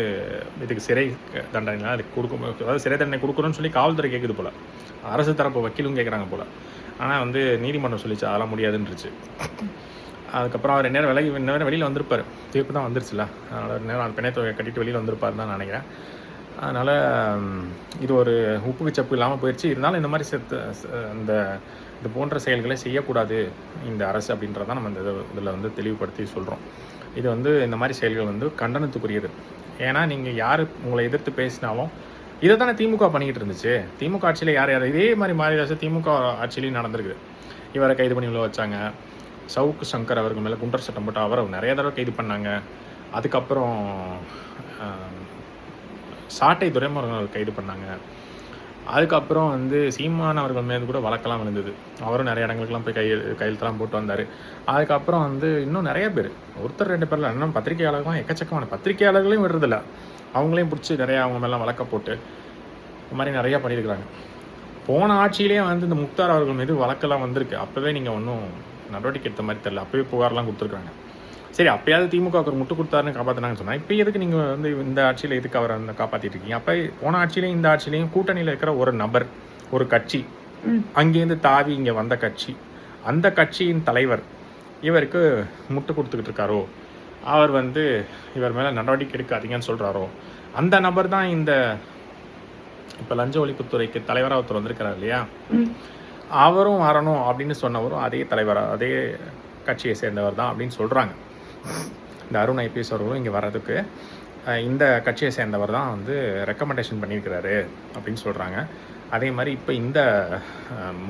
இதுக்கு சிறை தண்டனைலாம் அதுக்கு கொடுக்கும், அதாவது சிறை தண்டனை கொடுக்கணும்னு சொல்லி காவல்துறை கேட்குது போல், அரசு தரப்பு வக்கீலும் கேட்குறாங்க போல். ஆனால் வந்து நீதிமன்றம் சொல்லிச்சு அதெல்லாம் முடியாதுன்றுச்சு. அதுக்கப்புறம் அவர் நேரம் வெளியில் வந்திருப்பார். தீர்ப்பு தான் வந்துருச்சுல, அதனால் நேரம் அந்த பிணைத்தொகை கட்டிட்டு வெளியில் வந்திருப்பார் தான் நினைக்கிறேன். அதனால் இது ஒரு உப்புக்கு சப்பு இல்லாமல் போயிடுச்சு. இருந்தாலும் இந்த மாதிரி இது போன்ற செயல்களை செய்யக்கூடாது இந்த அரசு அப்படின்றதான் நம்ம இந்த இதில் வந்து தெளிவுபடுத்தி சொல்கிறோம். இது வந்து இந்த மாதிரி செயல்கள் வந்து கண்டனத்துக்குரியது. ஏன்னா நீங்கள் யார் உங்களை எதிர்த்து பேசினாலும் இதை தானே திமுக பண்ணிக்கிட்டு இருந்துச்சு. திமுக ஆட்சியில் யார் இதே மாதிரி மாரிதாஸ் திமுக ஆட்சியிலையும் நடந்திருக்குது. இவரை கைது பண்ணி உள்ள வச்சாங்க. சவுக்கு சங்கர் அவர்கள் மேலே குண்டர் சட்டம் போட்டு அவரை நிறைய தடவை கைது பண்ணாங்க. அதுக்கப்புறம் சாட்டை துரைமுருகன் கைது பண்ணாங்க. அதுக்கப்புறம் வந்து சீமான் அவர்கள் மீது கூட வழக்கெல்லாம் விழுந்தது. அவரும் நிறைய இடங்களுக்கெல்லாம் போய் கையெழுத்தெல்லாம் போட்டு வந்தார். அதுக்கப்புறம் வந்து இன்னும் நிறைய பேர், ஒருத்தர் 2 பேரில், இன்னும் பத்திரிகையாளர்கள்லாம் எக்கச்சக்கமான பத்திரிகையாளர்களையும் விடுறதில்ல, அவங்களையும் பிடிச்சி நிறையா அவங்க மேலாம் வழக்க போட்டு இந்த மாதிரி நிறையா பண்ணியிருக்கிறாங்க. போன ஆட்சியிலேயே வந்து இந்த முக்தார் அவர்கள் மீது வழக்கெல்லாம் வந்திருக்கு. அப்போவே நீங்கள் ஒன்றும் நடவடிக்கை எடுத்த மாதிரி தெரியல. அப்போவே புகார்லாம் கொடுத்துருக்காங்க. சரி, அப்போயாவது திமுக அவர் முட்டு கொடுத்தாருன்னு காப்பாற்றினாங்கன்னு சொன்னால், இப்போ எதுக்கு நீங்கள் வந்து இந்த ஆட்சியில் எதுக்கு அவரை வந்து காப்பாற்றிட்டு இருக்கீங்க? அப்போ போன ஆட்சியிலையும் இந்த ஆட்சியிலையும் கூட்டணியில் இருக்கிற ஒரு நபர், ஒரு கட்சி, அங்கேருந்து தாவி இங்கே வந்த கட்சி, அந்த கட்சியின் தலைவர் இவருக்கு முட்டு கொடுத்துக்கிட்டு இருக்காரோ, அவர் வந்து இவர் மேலே நடவடிக்கை எடுக்காதீங்கன்னு சொல்கிறாரோ, அந்த நபர் தான் இந்த இப்போ லஞ்ச ஒழிப்புத்துறைக்கு தலைவராக ஒருத்தர் வந்திருக்கிறார் இல்லையா, அவரும் வரணும் அப்படின்னு சொன்னவரும் அதே தலைவராக, அதே கட்சியை சேர்ந்தவர் தான் அப்படின்னு சொல்கிறாங்க. இந்த அருண் ஐபிஎஸ் அவர்களும் இங்கே வர்றதுக்கு இந்த கட்சியை சேர்ந்தவர் தான் வந்து ரெக்கமெண்டேஷன் பண்ணியிருக்கிறாரு அப்படின்னு சொல்கிறாங்க. அதே மாதிரி இப்போ இந்த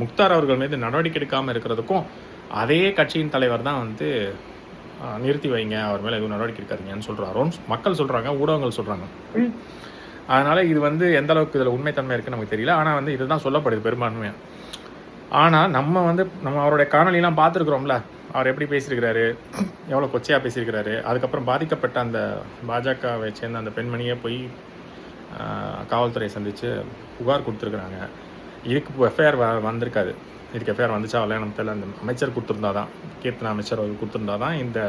முக்தார் அவர்கள் மீது நடவடிக்கை எடுக்காமல் இருக்கிறதுக்கும் அதே கட்சியின் தலைவர் தான் வந்து நிறுத்தி வைங்க, அவர் மேலே எதுவும் நடவடிக்கை எடுக்காதீங்கன்னு சொல்கிறாரோ மக்கள் சொல்கிறாங்க, ஊடகங்கள் சொல்கிறாங்க. அதனால் இது வந்து எந்த அளவுக்கு இதில் உண்மைத்தன்மை இருக்குன்னு நமக்கு தெரியல. ஆனால் வந்து இதுதான் சொல்லப்படுது பெரும்பான்மையாக. ஆனால் நம்ம அவருடைய காணொலியெல்லாம் பார்த்துருக்குறோம்ல, அவர் எப்படி பேசியிருக்கிறாரு, எவ்வளோ கொச்சையாக பேசியிருக்கிறாரு. அதுக்கப்புறம் பாதிக்கப்பட்ட அந்த பாஜகவை சேர்ந்த அந்த பெண்மணியை போய் காவல்துறையை சந்தித்து புகார் கொடுத்துருக்குறாங்க. இதுக்கு எஃப்ஐஆர் வந்திருக்காது. இதுக்கு எஃப்ஐஆர் வந்துச்சா வரல நம்ம தெரியல. அந்த அமைச்சர் கொடுத்துருந்தா தான், கீர்த்தனா அமைச்சர் அவர்கள் கொடுத்துருந்தா தான் இந்த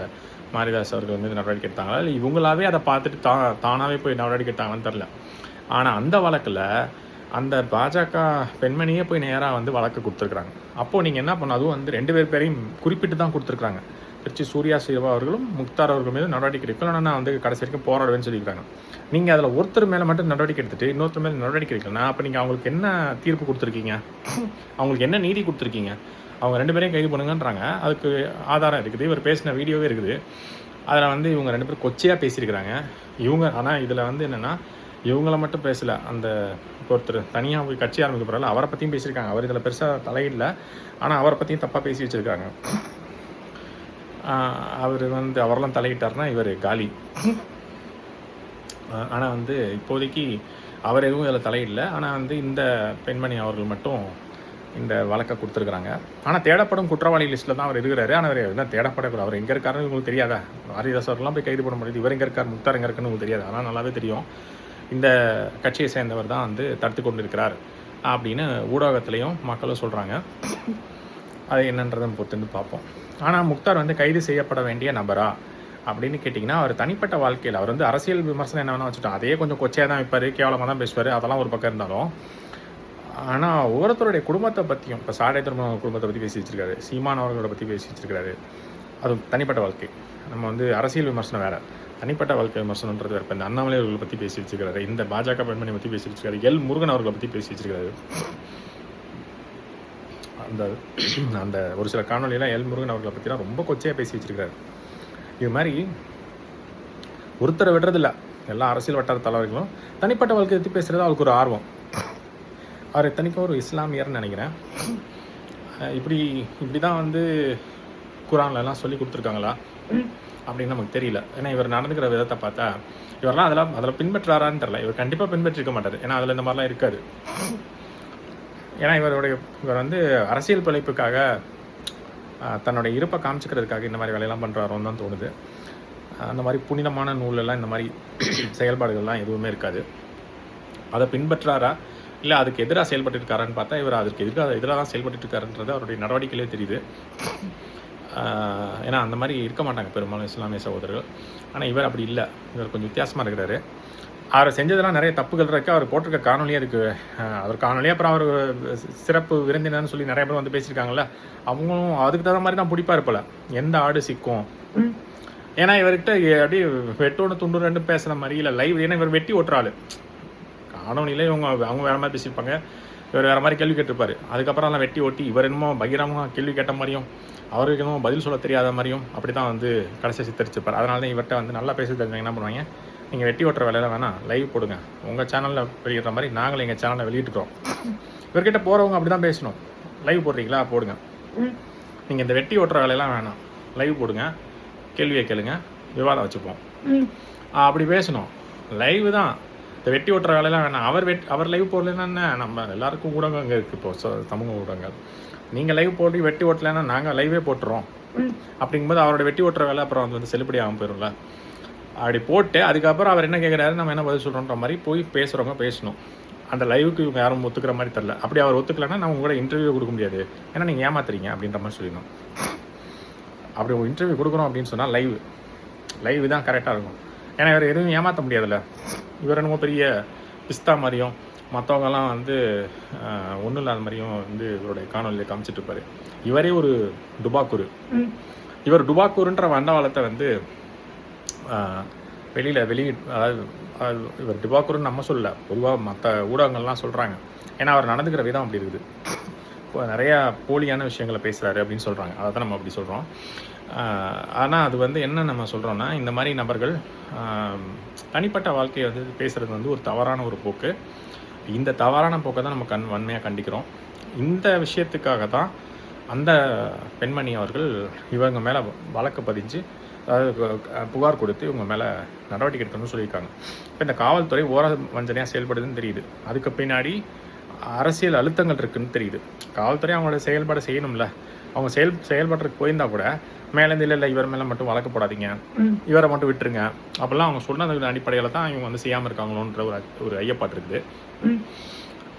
மாரிதாஸ் அவர்கள் வந்து நடவடிக்கை எடுத்தாங்களா, இல்லை இவங்களாவே அதை பார்த்துட்டு தானாகவே போய் நடவடிக்கை எடுத்தாங்கன்னு தெரில. ஆனால் அந்த வழக்கில் அந்த பாஜக பெண்மணியே போய் நேராக வந்து வழக்கு கொடுத்துருக்குறாங்க. அப்போது நீங்கள் என்ன பண்ணணும், அதுவும் வந்து 2 பேரையும் குறிப்பிட்டு தான் கொடுத்துருக்குறாங்க. திருச்சி சூர்யா சிவா அவர்களும் முக்தார் அவர்கள் மீது நடவடிக்கை எடுக்கலன்னா நான் வந்து கடைசி வரைக்கும் போராடுவேன்னு சொல்லியிருக்காங்க. நீங்கள் அதில் ஒருத்தர் மேலே மட்டும் நடவடிக்கை எடுத்துகிட்டு இன்னொருத்தர் மேலே நடவடிக்கை எடுக்கலன்னா அப்போ நீங்கள் அவங்களுக்கு என்ன தீர்ப்பு கொடுத்துருக்கீங்க, அவங்களுக்கு என்ன நீதி கொடுத்துருக்கீங்க? அவங்க 2 பேரையும் கைது பண்ணுங்கன்றாங்க. அதுக்கு ஆதாரம் இருக்குது, இவர் பேசின வீடியோவே இருக்குது. அதில் வந்து இவங்க 2 பேரும் கொச்சையாக பேசியிருக்கிறாங்க. ஆனால் இதில் வந்து என்னென்னா, இவங்கள மட்டும் பேசலை, அந்த ஒருத்தர் தனியாக போய் கட்சி ஆரம்பிக்க போகிறால அவரை பற்றியும் பேசியிருக்காங்க. அவர் இதில் பெருசாக தலையிடல, ஆனால் அவரை பற்றியும் தப்பாக பேசி வச்சுருக்காங்க. அவர் வந்து அவரெல்லாம் தலையிட்டார்னா இவர் காலி. ஆனால் வந்து இப்போதைக்கு அவர் எதுவும் இதில் தலையிடல. ஆனால் வந்து இந்த பெண்மணி அவர்கள் மட்டும் இந்த வழக்கை கொடுத்துருக்குறாங்க. ஆனால் தேடப்படும் குற்றவாளி லிஸ்ட்டில் தான் அவர் இருக்கிறாரு. ஆனால் அவர் என்ன தேடப்படக்கூடாது, அவர் எங்கே இருக்காருன்னு உங்களுக்கு தெரியாதா? மாரிதாஸ் அவர்கள்லாம் போய் கைது பண்ண முடியுது, இவர் எங்கே இருக்கார், முக்தார் எங்கே இருக்குன்னு உங்களுக்கு தெரியாது. ஆனால் நல்லாவே தெரியும், இந்த கட்சியை சேர்ந்தவர் தான் வந்து தடுத்து கொண்டு இருக்கிறார் அப்படின்னு ஊடகத்துலேயும் மக்களும் சொல்கிறாங்க. அது என்னன்றதை பொறுத்து பார்ப்போம். ஆனால் முக்தார் வந்து கைது செய்யப்பட வேண்டிய நபரா அப்படின்னு கேட்டிங்கன்னா, அவர் தனிப்பட்ட வாழ்க்கையில் அவர் வந்து அரசியல் விமர்சனம் என்ன வேணால் வச்சுட்டோம், அதே கொஞ்சம் கொச்சையாக தான் வைப்பார், கேவலமாக தான் பேசுவார், அதெல்லாம் ஒரு பக்கம் இருந்தாலும். ஆனால் ஒவ்வொருத்தருடைய குடும்பத்தை பற்றியும், இப்போ சாடை திரும்ப குடும்பத்தை பற்றி பேசி வச்சிருக்காரு, சீமான் அவர்களோட பற்றி பேசி வச்சிருக்காரு. அது தனிப்பட்ட வாழ்க்கை. நம்ம வந்து அரசியல் விமர்சனம் வேறு, தனிப்பட்ட வாழ்க்கை விமர்சனன்றது வேறு. இப்போ இந்த அண்ணாமலை அவர்களை பற்றி பேசி வச்சிருக்காரு, இந்த பாஜக பெண்மணி பற்றி பேசி வச்சிருக்காரு, எல் முருகன் அவர்களை பற்றி பேசி வச்சிருக்காரு. அந்த ஒரு சில காணொலியெல்லாம் எல் முருகன் அவர்களை பற்றிலாம் ரொம்ப கொச்சையாக பேசி வச்சிருக்காரு. இது மாதிரி ஒருத்தரை விடுறதில்ல, எல்லா அரசியல் வட்டார தலைவர்களும் தனிப்பட்ட வாழ்க்கையை பற்றி பேசுகிறது அவருக்கு ஒரு ஆர்வம். அவர் இத்தனைக்கும் ஒரு இஸ்லாமியர்னு நினைக்கிறேன். இப்படி தான் வந்து குரான்லலாம் சொல்லி கொடுத்துருக்காங்களா அப்படின்னு நமக்கு தெரியல. ஏன்னா இவர் நடந்துக்கிற விதத்தை பார்த்தா இவரெல்லாம் அதில் பின்பற்றாரான்னு தெரில. இவர் கண்டிப்பாக பின்பற்றிருக்க மாட்டார், ஏன்னா அதில் இந்த மாதிரிலாம் இருக்காது. ஏன்னா இவர் வந்து அரசியல் பிழைப்புக்காக தன்னோட இருப்பை காமிச்சிக்கிறதுக்காக இந்த மாதிரி வேலையெல்லாம் பண்ணுறாரோன்னு தான் தோணுது. அந்த மாதிரி புனிதமான நூலெல்லாம் இந்த மாதிரி செயல்பாடுகள்லாம் எதுவுமே இருக்காது. அதை பின்பற்றாரா இல்லை அதுக்கு எதிராக செயல்பட்டு இருக்காரான்னு பார்த்தா இவர் அதுக்கு எதிராக தான் செயல்பட்டு இருக்காருன்றது அவருடைய நடவடிக்கையிலே தெரியுது. ஏன்னா அந்த மாதிரி இருக்க மாட்டாங்க பெரும்பாலும் இஸ்லாமிய சகோதரர்கள். ஆனால் இவர் அப்படி இல்லை, இவர் கொஞ்சம் வித்தியாசமாக இருக்கிறாரு. அவர் செஞ்சதெல்லாம் நிறைய தப்புகள் இருக்குது. அவர் போட்டிருக்க காணொலியாக இருக்குது. அவர் காணொலியாக அப்புறம் அவர் சிறப்பு விருந்தினர்னு சொல்லி நிறைய பேர் வந்து பேசியிருக்காங்கல்ல, அவங்களும் அதுக்கு தகுந்த மாதிரி தான் பிடிப்பார் போல, எந்த ஆடு சிக்கும். ஏன்னா இவர்கிட்ட அப்படியே வெட்டோடு துண்டு ரெண்டு பேசுகிற மாதிரி இல்லை லைவ். ஏன்னா இவர் வெட்டி ஓட்டுறாள் காணொலியில், அவங்க வேறு மாதிரி பேசியிருப்பாங்க, இவர் வேறு மாதிரி கேள்வி கேட்டிருப்பார். அதுக்கப்புறம் எல்லாம் வெட்டி ஓட்டி இவர் என்னமோ பகிரமாக கேள்வி கேட்ட மாதிரியும் அவருக்கு என்னமோ பதில் சொல்ல தெரியாத மாதிரியும் அப்படி தான் வந்து கடைசியாக சித்தரிச்சிருப்பார். அதனால தான் இவர்கிட்ட வந்து நல்லா பேச தெரிஞ்சவங்க என்ன பண்ணுவாங்க, நீங்கள் வெட்டி ஓட்டுற வேலையெல்லாம் வேணாம், லைவ் போடுங்க, உங்கள் சேனலில் வெளியிடுற மாதிரி நாங்களும் எங்கள் சேனலில் வெளியிட்டுக்கிறோம். இவர்கிட்ட போகிறவங்க அப்படி தான் பேசணும். லைவ் போடுறீங்களா போடுங்க, நீங்கள் இந்த வெட்டி ஓட்டுற வேலையெல்லாம் வேணாம், லைவ் போடுங்க, கேள்வியை கேளுங்க, விவாதம் வச்சுப்போம், அப்படி பேசணும். லைவ் தான் இந்த வெட்டி ஓட்டுற வேலையெல்லாம் வேணாம். அவர் லைவ் போடலன்னா என்ன, நம்ம எல்லாருக்கும் ஊடகம் அங்கே இருக்குது இப்போ, சமூக ஊடகங்கள். நீங்கள் லைவ் போட்டு வெட்டி ஓட்டலைன்னா நாங்கள் லைவே போட்டுறோம் அப்படிங்கும்போது அவரோட வெட்டி ஓட்டுற வேலை அப்புறம் வந்து செல்லுபடி ஆகாமல் போயிடும்ல. அப்படி போட்டு அதுக்கப்புறம் அவர் என்ன கேட்குறாரு, நம்ம என்ன பதில் சொல்கிறோன்ற மாதிரி போய் பேசுகிறவங்க பேசணும். அந்த லைவுக்கு இவங்க யாரும் ஒத்துக்கிற மாதிரி தெரில. அப்படி அவர் ஒத்துக்கலைன்னா நம்ம கூட இன்டர்வியூ கொடுக்க முடியாது, ஏன்னா நீங்கள் ஏமாத்துறீங்க அப்படின்ற மாதிரி சொல்லிடணும். அப்படி ஒரு இன்டர்வியூ கொடுக்குறோம் அப்படின்னு சொன்னால் லைவ் தான் கரெக்டாக இருக்கும். ஏன்னா இவர் எதுவும் ஏமாற்ற முடியாதுல்ல. இவர் என்னமோ பெரிய பிஸ்தா மாதிரியும் மற்றவங்கெல்லாம் வந்து ஒன்றும் இல்லாத மாதிரியும் வந்து இவருடைய காணொலியை காமிச்சிட்டு இருப்பார். இவரே ஒரு டுபாக்கூரு. இவர் டுபாக்கூருன்ற வண்டவாளத்தை வந்து அதாவது இவர் டுபாக்கூருன்னு நம்ம சொல்லல, பொதுவாக மற்ற ஊடகங்கள்லாம் சொல்கிறாங்க. ஏன்னா அவர் நடந்துக்கிற விதம் அப்படி இருக்குது. இப்போ நிறையா போலியான விஷயங்களை பேசுகிறாரு அப்படின்னு சொல்கிறாங்க. அதை தான் நம்ம அப்படி சொல்கிறோம். ஆனால் அது வந்து என்ன நம்ம சொல்கிறோன்னா, இந்த மாதிரி நபர்கள் தனிப்பட்ட வாழ்க்கையை வந்து பேசுகிறது வந்து ஒரு தவறான ஒரு போக்கு. இந்த தவறான போக்கை தான் நம்ம வன்மையாக கண்டிக்கிறோம். இந்த விஷயத்துக்காக தான் அந்த பெண்மணி அவர்கள் இவங்க மேலே வழக்கு பதிஞ்சு, அதாவது புகார் கொடுத்து இவங்க மேலே நடவடிக்கை எடுக்கணும்னு சொல்லியிருக்காங்க. இப்போ இந்த காவல்துறை ஓர வஞ்சனையாக செயல்படுதுன்னு தெரியுது. அதுக்கு பின்னாடி அரசியல் அழுத்தங்கள் இருக்குதுன்னு தெரியுது. காவல்துறை அவங்களோட செயல்பாடு செய்யணும்ல. அவங்க செயல்படுறதுக்கு போயிருந்தா கூட மேலேருந்து இல்லை இவர் மேலே மட்டும் வழக்கு போடாதீங்க, இவரை மட்டும் விட்டுருங்க அப்படிலாம் அவங்க சொன்னது அடிப்படையில் தான் இவங்க வந்து செய்யாமல் இருக்காங்களோன்ற ஒரு ஐயப்பாடு இருக்குது.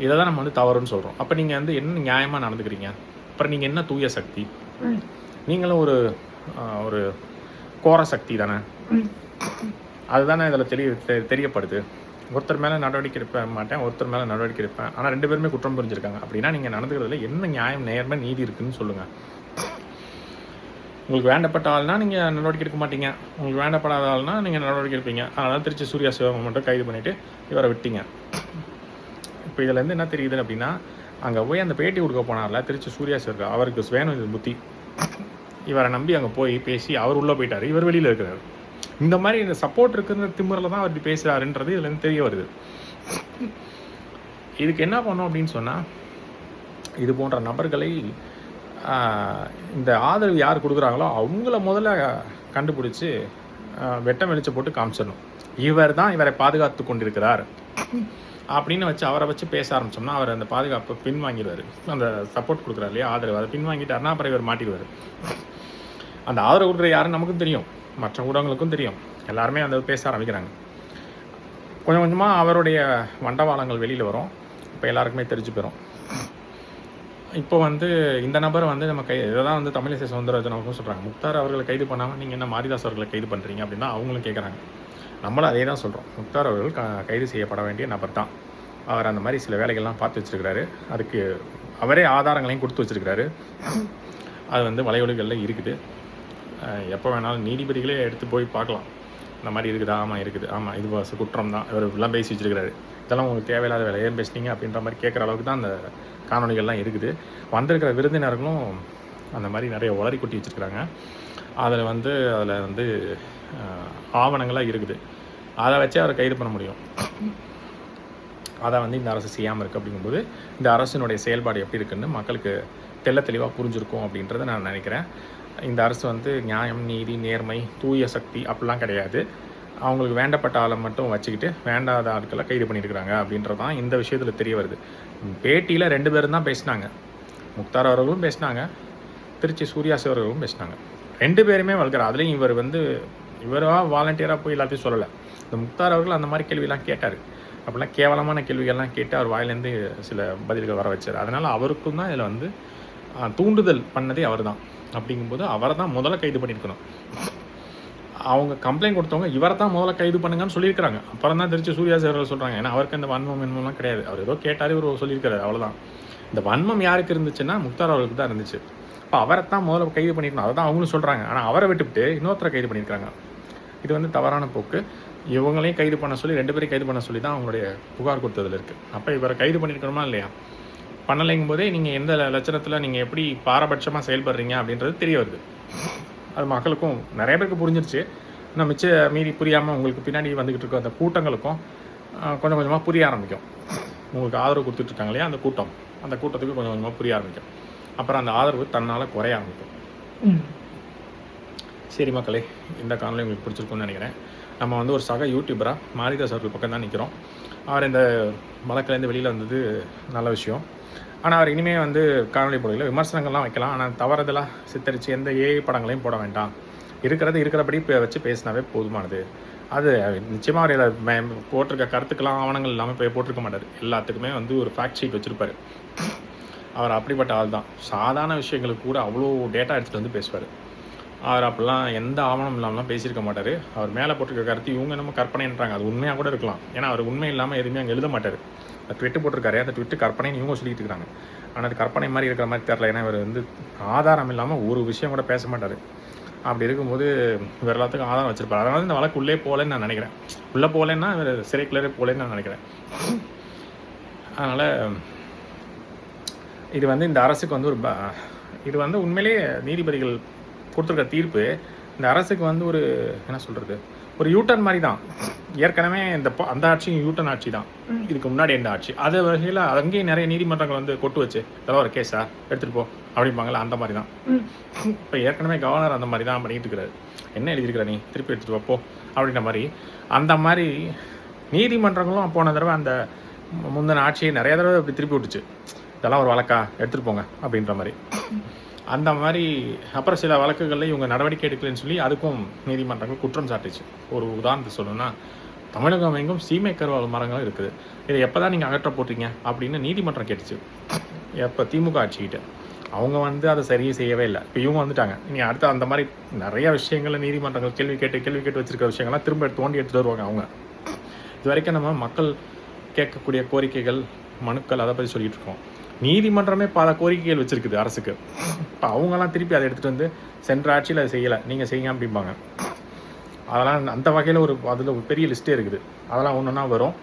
இதை தான் நம்ம வந்து தவறுன்னு சொல்கிறோம். அப்போ நீங்கள் வந்து என்ன நியாயமாக நடந்துக்கிறீங்க? அப்புறம் நீங்கள் என்ன தூய சக்தி? நீங்களும் ஒரு கோர சக்தி தானே. அதுதானே இதில் தெரியப்படுது. ஒருத்தர் மேலே நடவடிக்கை எடுக்க மாட்டேன், ஒருத்தர் மேலே நடவடிக்கை எடுப்பேன், ஆனால் 2 பேருமே குற்றம் புரிஞ்சிருக்காங்க. அப்படின்னா நீங்கள் நடந்துக்கிறதுல என்ன நியாயம், நேர்மை, நீதி இருக்குதுன்னு சொல்லுங்கள். உங்களுக்கு வேண்டப்பட்ட ஆள்னா நீங்கள் நடவடிக்கை எடுக்க மாட்டீங்க, உங்களுக்கு வேண்டப்படாத ஆள்னா நீங்கள் நடவடிக்கை எடுப்பீங்க. அதனால் திருச்சி சூர்யா சிவம் மட்டும் கைது பண்ணிவிட்டு இவரை விட்டீங்க. இப்போ இதுலேருந்து என்ன தெரியுது அப்படின்னா, அங்கே போய் அந்த பேட்டி கொடுக்க போனார்ல திருச்சி சூர்யா சிவா, அவருக்கு வேணும் இது புத்தி. இவரை நம்பி அங்கே போய் பேசி அவர் உள்ளே போயிட்டார், இவர் வெளியில் இருக்கிறார். இந்த மாதிரி இந்த சப்போர்ட் இருக்குன்ற திமுறையில் தான் அவர் இப்படி பேசுகிறாருன்றது இதுலேருந்து தெரிய வருது. இதுக்கு என்ன பண்ணோம் அப்படின்னு சொன்னால், இது போன்ற நபர்களை இந்த ஆதரவு யார் கொடுக்குறாங்களோ அவங்கள முதல்ல கண்டுபிடிச்சி வெட்டம் வெளிச்ச போட்டு காமிச்சிடணும். இவர் தான் இவரை பாதுகாத்து கொண்டிருக்கிறார் அப்படின்னு வச்சு அவரை வச்சு பேச ஆரம்பித்தோம்னா அவர் அந்த பாதுகாப்பை பின்வாங்கிடுவார். அந்த சப்போர்ட் கொடுக்குறாரு இல்லையா ஆதரவு, அதை பின்வாங்கிட்டாருன்னா அப்புறம் இவர் மாட்டிடுவார். அந்த ஆதரவு கொடுக்குற யாருன்னு நமக்கும் தெரியும், மற்ற ஊடகங்களுக்கும் தெரியும். எல்லாருமே அந்த பேச ஆரம்பிக்கிறாங்க. கொஞ்சம் கொஞ்சமாக அவருடைய வண்டவாளங்கள் வெளியில் வரும். இப்போ எல்லாருக்குமே தெரிஞ்சு போயிடும். இப்போ வந்து இந்த நபரை வந்து நம்ம இதை தான் வந்து தமிழிசை சவுந்தரராஜன் அவர்களும் சொல்கிறாங்க. முக்தார் அவர்களை கைது பண்ணாமல் நீங்கள் என்ன மாரிதாஸ் அவர்களை கைது பண்ணுறீங்க அப்படின்னா அவங்களும் கேட்குறாங்க. நம்மளும் அதே தான் சொல்கிறோம். முக்தார் அவர்கள் கைது செய்யப்பட வேண்டிய நபர் தான். அவர் அந்த மாதிரி சில வேலைகள்லாம் பார்த்து வச்சுருக்கிறாரு. அதுக்கு அவரே ஆதாரங்களையும் கொடுத்து வச்சுருக்கிறாரு. அது வந்து வலையொலிகளில் இருக்குது. எப்போ வேணாலும் நீதிபதிகளே எடுத்து போய் பார்க்கலாம். இந்த மாதிரி இருக்குதா, ஆமாம் இருக்குது, ஆமாம் இது குற்றம் தான், இவர் இப்படிலாம் பேசி வச்சுருக்கிறாரு, இதெல்லாம் உங்களுக்கு தேவையில்லாத வேலை, ஏன் பேசுனீங்க அப்படின்ற மாதிரி கேட்குற அளவுக்கு தான் அந்த காணொலிகள்லாம் இருக்குது. வந்திருக்கிற விருந்தினர்களும் அந்த மாதிரி நிறைய உளறி கொட்டி வச்சுருக்கிறாங்க. அதில் வந்து ஆவணங்களாக இருக்குது. அதை வச்சு அவரை கைது பண்ண முடியும். அதை வந்து இந்த அரசு செய்யாமல் இருக்குது. அப்படிங்கும்போது இந்த அரசினுடைய செயல்பாடு எப்படி இருக்குன்னு மக்களுக்கு தெளிவாக புரிஞ்சிருக்கும் அப்படின்றத நான் நினைக்கிறேன். இந்த அரசு வந்து நியாயம், நீதி, நேர்மை, தூய சக்தி அப்படிலாம் கிடையாது. அவங்களுக்கு வேண்டப்பட்ட ஆளை மட்டும் வச்சுக்கிட்டு வேண்டாத ஆட்களை கைது பண்ணியிருக்கிறாங்க அப்படின்றது தான் இந்த விஷயத்தில் தெரிய வருது. பேட்டியில் 2 பேரும் தான் பேசினாங்க. முக்தார் அவர்களும் பேசினாங்க, திருச்சி சூர்யா அவர்களும் பேசினாங்க. 2 பேருமே வளர்க்குறாரு. அதுலேயும் இவராக வாலண்டியராக போய் எல்லாத்தையும் சொல்லலை. இந்த முக்தார் அவர்கள் அந்த மாதிரி கேள்வியெல்லாம் கேட்டார். அப்படிலாம் கேவலமான கேள்விகள்லாம் கேட்டு அவர் வாயிலேருந்து சில பதில்கள் வர வச்சார். அதனால் அவருக்கும் தான் இதில் வந்து தூண்டுதல் பண்ணதே அவர் தான். அப்படிங்கும்போது அவரை தான் முதல்ல கைது பண்ணியிருக்கணும். அவங்க கம்ப்ளைண்ட் கொடுத்தவங்க இவரை தான் முதல்ல கைது பண்ணுங்கன்னு சொல்லியிருக்கிறாங்க. அப்புறம் தான் திருச்சி சூர்யா அவர்கள் சொல்கிறாங்க. ஏன்னா அவருக்கு அந்த வன்மம்லாம் கிடையாது. அவர் ஏதோ கேட்டார், இவர் சொல்லியிருக்காரு, அவ்வளோதான். இந்த வன்மம் யாருக்கு இருந்துச்சுன்னா முக்தார் அவர்களுக்கு தான் இருந்துச்சு. இப்போ அவரை தான் முதல்ல கைது பண்ணியிருக்கணும். அதை தான் அவங்களும் சொல்கிறாங்க. ஆனால் அவரை விட்டுவிட்டு இன்னொருத்தரை கைது பண்ணியிருக்காங்க. இது வந்து தவறான போக்கு. இவங்களையும் கைது பண்ண சொல்லி 2 பேரையும் கைது பண்ண சொல்லி தான் அவங்களுடைய புகார் கொடுத்ததில் இருக்குது. அப்போ இவரை கைது பண்ணியிருக்கணுமா இல்லையா? பண்ணலைங்கும் போதே நீங்கள் எந்த லட்சணத்தில் நீங்கள் எப்படி பாரபட்சமாக செயல்படுறீங்க அப்படின்றது தெரிய வருது. அது மக்களுக்கும் நிறைய பேருக்கு புரிஞ்சிருச்சு. இன்னும் மீறி புரியாமல் உங்களுக்கு பின்னாடி வந்துக்கிட்டு இருக்க அந்த கூட்டங்களுக்கும் கொஞ்சம் கொஞ்சமாக புரிய ஆரம்பிக்கும். உங்களுக்கு ஆதரவு கொடுத்துட்ருக்காங்க இல்லையா அந்த கூட்டத்துக்கு கொஞ்சம் கொஞ்சமாக புரிய ஆரம்பிக்கும். அப்புறம் அந்த ஆதரவு தன்னால் குறைய ஆரம்பிக்கும். சரி மக்களே, இந்த காணொலி உங்களுக்கு பிடிச்சிருக்குன்னு நினைக்கிறேன். நம்ம வந்து ஒரு சக யூடியூபராக மாரிதாஸ் அவர்கள் பக்கம் தான் நிற்கிறோம். அவர் இந்த வழக்குலேருந்து வெளியில் வந்தது நல்ல விஷயம். ஆனால் அவர் இனிமேல் வந்து காணொலி போடுறதில்ல, விமர்சனங்கள்லாம் வைக்கலாம். ஆனால் தவறுதலாக சித்தரித்து எந்த ஏஐ படங்களையும் போட வேண்டாம். இருக்கிறபடி வச்சு பேசினாவே போதுமானது. அது நிச்சயமாக அவர் இதில் போட்டிருக்க கருத்துக்கெல்லாம் ஆவணங்கள் இல்லாமல் போட்டிருக்க மாட்டார். எல்லாத்துக்குமே வந்து ஒரு ஃபேக்ட் ஷீட் வச்சுருப்பார். அவர் அப்படிப்பட்ட ஆள் தான். சாதாரண விஷயங்களுக்கு கூட அவ்வளோ டேட்டா எடுத்துகிட்டு வந்து பேசுவார். அவர் அப்படிலாம் எந்த ஆவணம் இல்லாமலாம் பேசியிருக்க மாட்டார். அவர் மேலே போட்டிருக்க கருத்து இவங்க நம்ம கற்பனைன்றாங்க. அது உண்மையாக கூட இருக்கலாம். ஏன்னா அவர் உண்மை இல்லாமல் எதுவுமே அங்கே எழுத மாட்டார். அந்த ட்விட்டு போட்டிருக்காரு, அந்த ட்விட்டு கற்பனைன்னு இவங்க சொல்லிட்டு இருக்காங்க. ஆனால் அது கற்பனை மாதிரி இருக்கிற மாதிரி தெரில. ஏன்னா இவர் வந்து ஆதாரம் இல்லாமல் ஒரு விஷயம் கூட பேச மாட்டார். அப்படி இருக்கும்போது இவர் எல்லாத்துக்கும் ஆதாரம் வச்சுருப்பார். அதனால இந்த வழக்கு உள்ளே போகலன்னு நான் நினைக்கிறேன். உள்ளே போகலன்னா இவர் சிறைக்குள்ளே போகலன்னு நான் நினைக்கிறேன். அதனால் இது வந்து இந்த அரசுக்கு வந்து இது வந்து உண்மையிலேயே நீதிபதிகள் கொடுத்துருக்க தீர்ப்பு இந்த அரசுக்கு வந்து ஒரு என்ன சொல்கிறது, ஒரு யூட்டர்ன் மாதிரி தான். ஏற்கனவே அந்த ஆட்சியும் யூட்டர்ன் ஆட்சி தான். இதுக்கு முன்னாடி எந்த ஆட்சி அது வகையில் அங்கேயும் நிறைய நீதிமன்றங்கள் வந்து கொட்டு வச்சு இதெல்லாம் ஒரு கேஸா எடுத்துகிட்டு போ அப்படிம்பாங்கள்ல, அந்த மாதிரி தான். இப்போ ஏற்கனவே கவர்னர் அந்த மாதிரி தான் பண்ணிகிட்டு இருக்கிறாரு. என்ன எழுதியிருக்கிற நீ திருப்பி எடுத்துகிட்டு வைப்போ அப்படின்ற மாதிரி. அந்த மாதிரி நீதிமன்றங்களும் போன தடவை அந்த முந்தின ஆட்சியை நிறைய தடவை இப்படி திருப்பி விட்டுச்சு. இதெல்லாம் ஒரு வழக்கா எடுத்துகிட்டு போங்க அப்படின்ற மாதிரி. அந்த மாதிரி அப்புறம் சில வழக்குகளில் இவங்க நடவடிக்கை எடுக்கலன்னு சொல்லி அதுக்கும் நீதிமன்றங்கள் குற்றம் சாட்டுச்சு. ஒரு உதாரணத்தை சொல்லணும்னா, தமிழகம் எங்கும் சீமை கருவால் மரங்களும் இருக்குது, இதை எப்போ தான் நீங்கள் அகற்ற போட்டீங்க அப்படின்னு நீதிமன்றம் கேட்டுச்சு. எப்போ திமுக ஆட்சிக்கிட்ட அவங்க வந்து அதை சரியே செய்யவே இல்லை. இப்போ இவங்க வந்துட்டாங்க. நீங்கள் அடுத்த அந்த மாதிரி நிறைய விஷயங்களில் நீதிமன்றங்கள் கேள்வி கேட்டு வச்சிருக்கிற விஷயங்கள்லாம் திரும்ப தோண்டி எடுத்துகிட்டு வருவாங்க அவங்க. இது வரைக்கும் நம்ம மக்கள் கேட்கக்கூடிய கோரிக்கைகள், மனுக்கள் அதை பற்றி சொல்லிகிட்டு இருக்கோம். நீதிமன்றமே பல கோரிக்கைகள் வச்சுருக்குது அரசுக்கு. இப்போ அவங்கெல்லாம் திருப்பி அதை எடுத்துகிட்டு வந்து சென்ற ஆட்சியில் அதை செய்யலை, நீங்கள் செய்யுங்க அப்படிம்பாங்க. அதெல்லாம் அந்த வகையில் அதில் ஒரு பெரிய லிஸ்ட்டே இருக்குது. அதெல்லாம் ஒன்றுன்னா வரும்.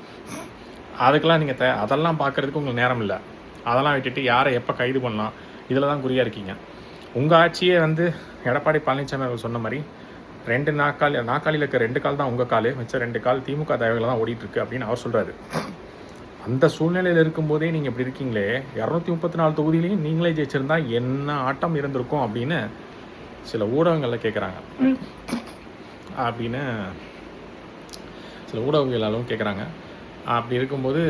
அதுக்கெல்லாம் நீங்கள் அதெல்லாம் பார்க்குறதுக்கு உங்களுக்கு நேரம் இல்லை. அதெல்லாம் விட்டுட்டு யாரை எப்போ கைது பண்ணலாம் இதில் தான் குறியாக இருக்கீங்க. உங்கள் ஆட்சியே வந்து எடப்பாடி பழனிசாமி அவர்கள் சொன்ன மாதிரி 2 நாற்காலியில் இருக்க 2 கால் தான் உங்கள் கால், மிச்சம் 2 கால் திமுக தேவைகளை தான் ஓடிட்டுருக்கு அப்படின்னு அவர் சொல்கிறாரு. அந்த சூழ்நிலையில் இருக்கும்போதே நீங்கள் இப்படி இருக்கீங்களே, 234 தொகுதியிலையும் நீங்களே ஜெயிச்சிருந்தா என்ன ஆட்டம் இருந்திருக்கும் அப்படின்னு சில ஊடகங்களில் கேட்குறாங்க. அப்படின்னு சில ஊடகங்களாலும் கேட்குறாங்க. அப்படி இருக்கும்போது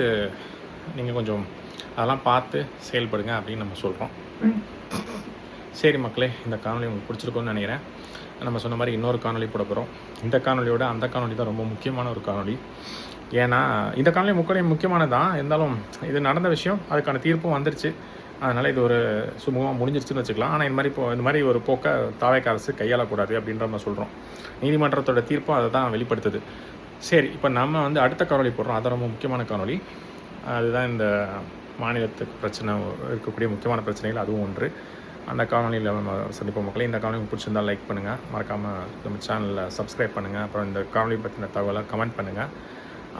நீங்கள் கொஞ்சம் அதெல்லாம் பார்த்து செயல்படுங்க அப்படின்னு நம்ம சொல்கிறோம். சரி மக்களே, இந்த காணொலி உங்களுக்கு பிடிச்சிருக்கும்னு நினைக்கிறேன். நம்ம சொன்ன மாதிரி இன்னொரு காணொலி போட போகிறோம். இந்த காணொலியோட அந்த காணொலி தான் ரொம்ப முக்கியமான ஒரு காணொலி. ஏன்னா இந்த காணொலி முக்கியமானது தான். இருந்தாலும் இது நடந்த விஷயம், அதுக்கான தீர்ப்பும் வந்துருச்சு. அதனால் இது ஒரு சுமூகமாக முடிஞ்சிருச்சுன்னு வச்சுக்கலாம். ஆனால் இந்த மாதிரி ஒரு போக்கை தாவேக அரசு கையாளக்கூடாது அப்படின்ற மாதிரி சொல்கிறோம். நீதிமன்றத்தோட தீர்ப்பும் அதை தான் வெளிப்படுத்துது. சரி, இப்போ நம்ம வந்து அடுத்த காணொலி போடுறோம். அது ரொம்ப முக்கியமான காணொலி. அதுதான் இந்த மாநிலத்துக்கு பிரச்சனை இருக்கக்கூடிய முக்கியமான பிரச்சனைகள் அதுவும் ஒன்று. அந்த காணொலியில் நம்ம சந்திப்போம் மக்களே. இந்த காணொலி பிடிச்சிருந்தால் லைக் பண்ணுங்கள், மறக்காமல் நம்ம சேனலில் சப்ஸ்கிரைப் பண்ணுங்கள். அப்புறம் இந்த காணொலி பற்றின தகவலை கமெண்ட் பண்ணுங்கள்.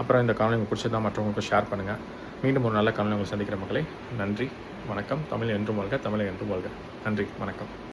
அப்புறம் இந்த காணொலி உங்களுக்கு பிடிச்சிருந்தால் மற்றவங்களுக்கு ஷேர் பண்ணுங்கள். மீண்டும் ஒரு நல்ல காணொலி உங்களுக்கு சந்திக்கிற மக்களே. நன்றி, வணக்கம். தமிழ் என்றும் வாழ்க, தமிழை என்றும் வாழ்க. நன்றி, வணக்கம்.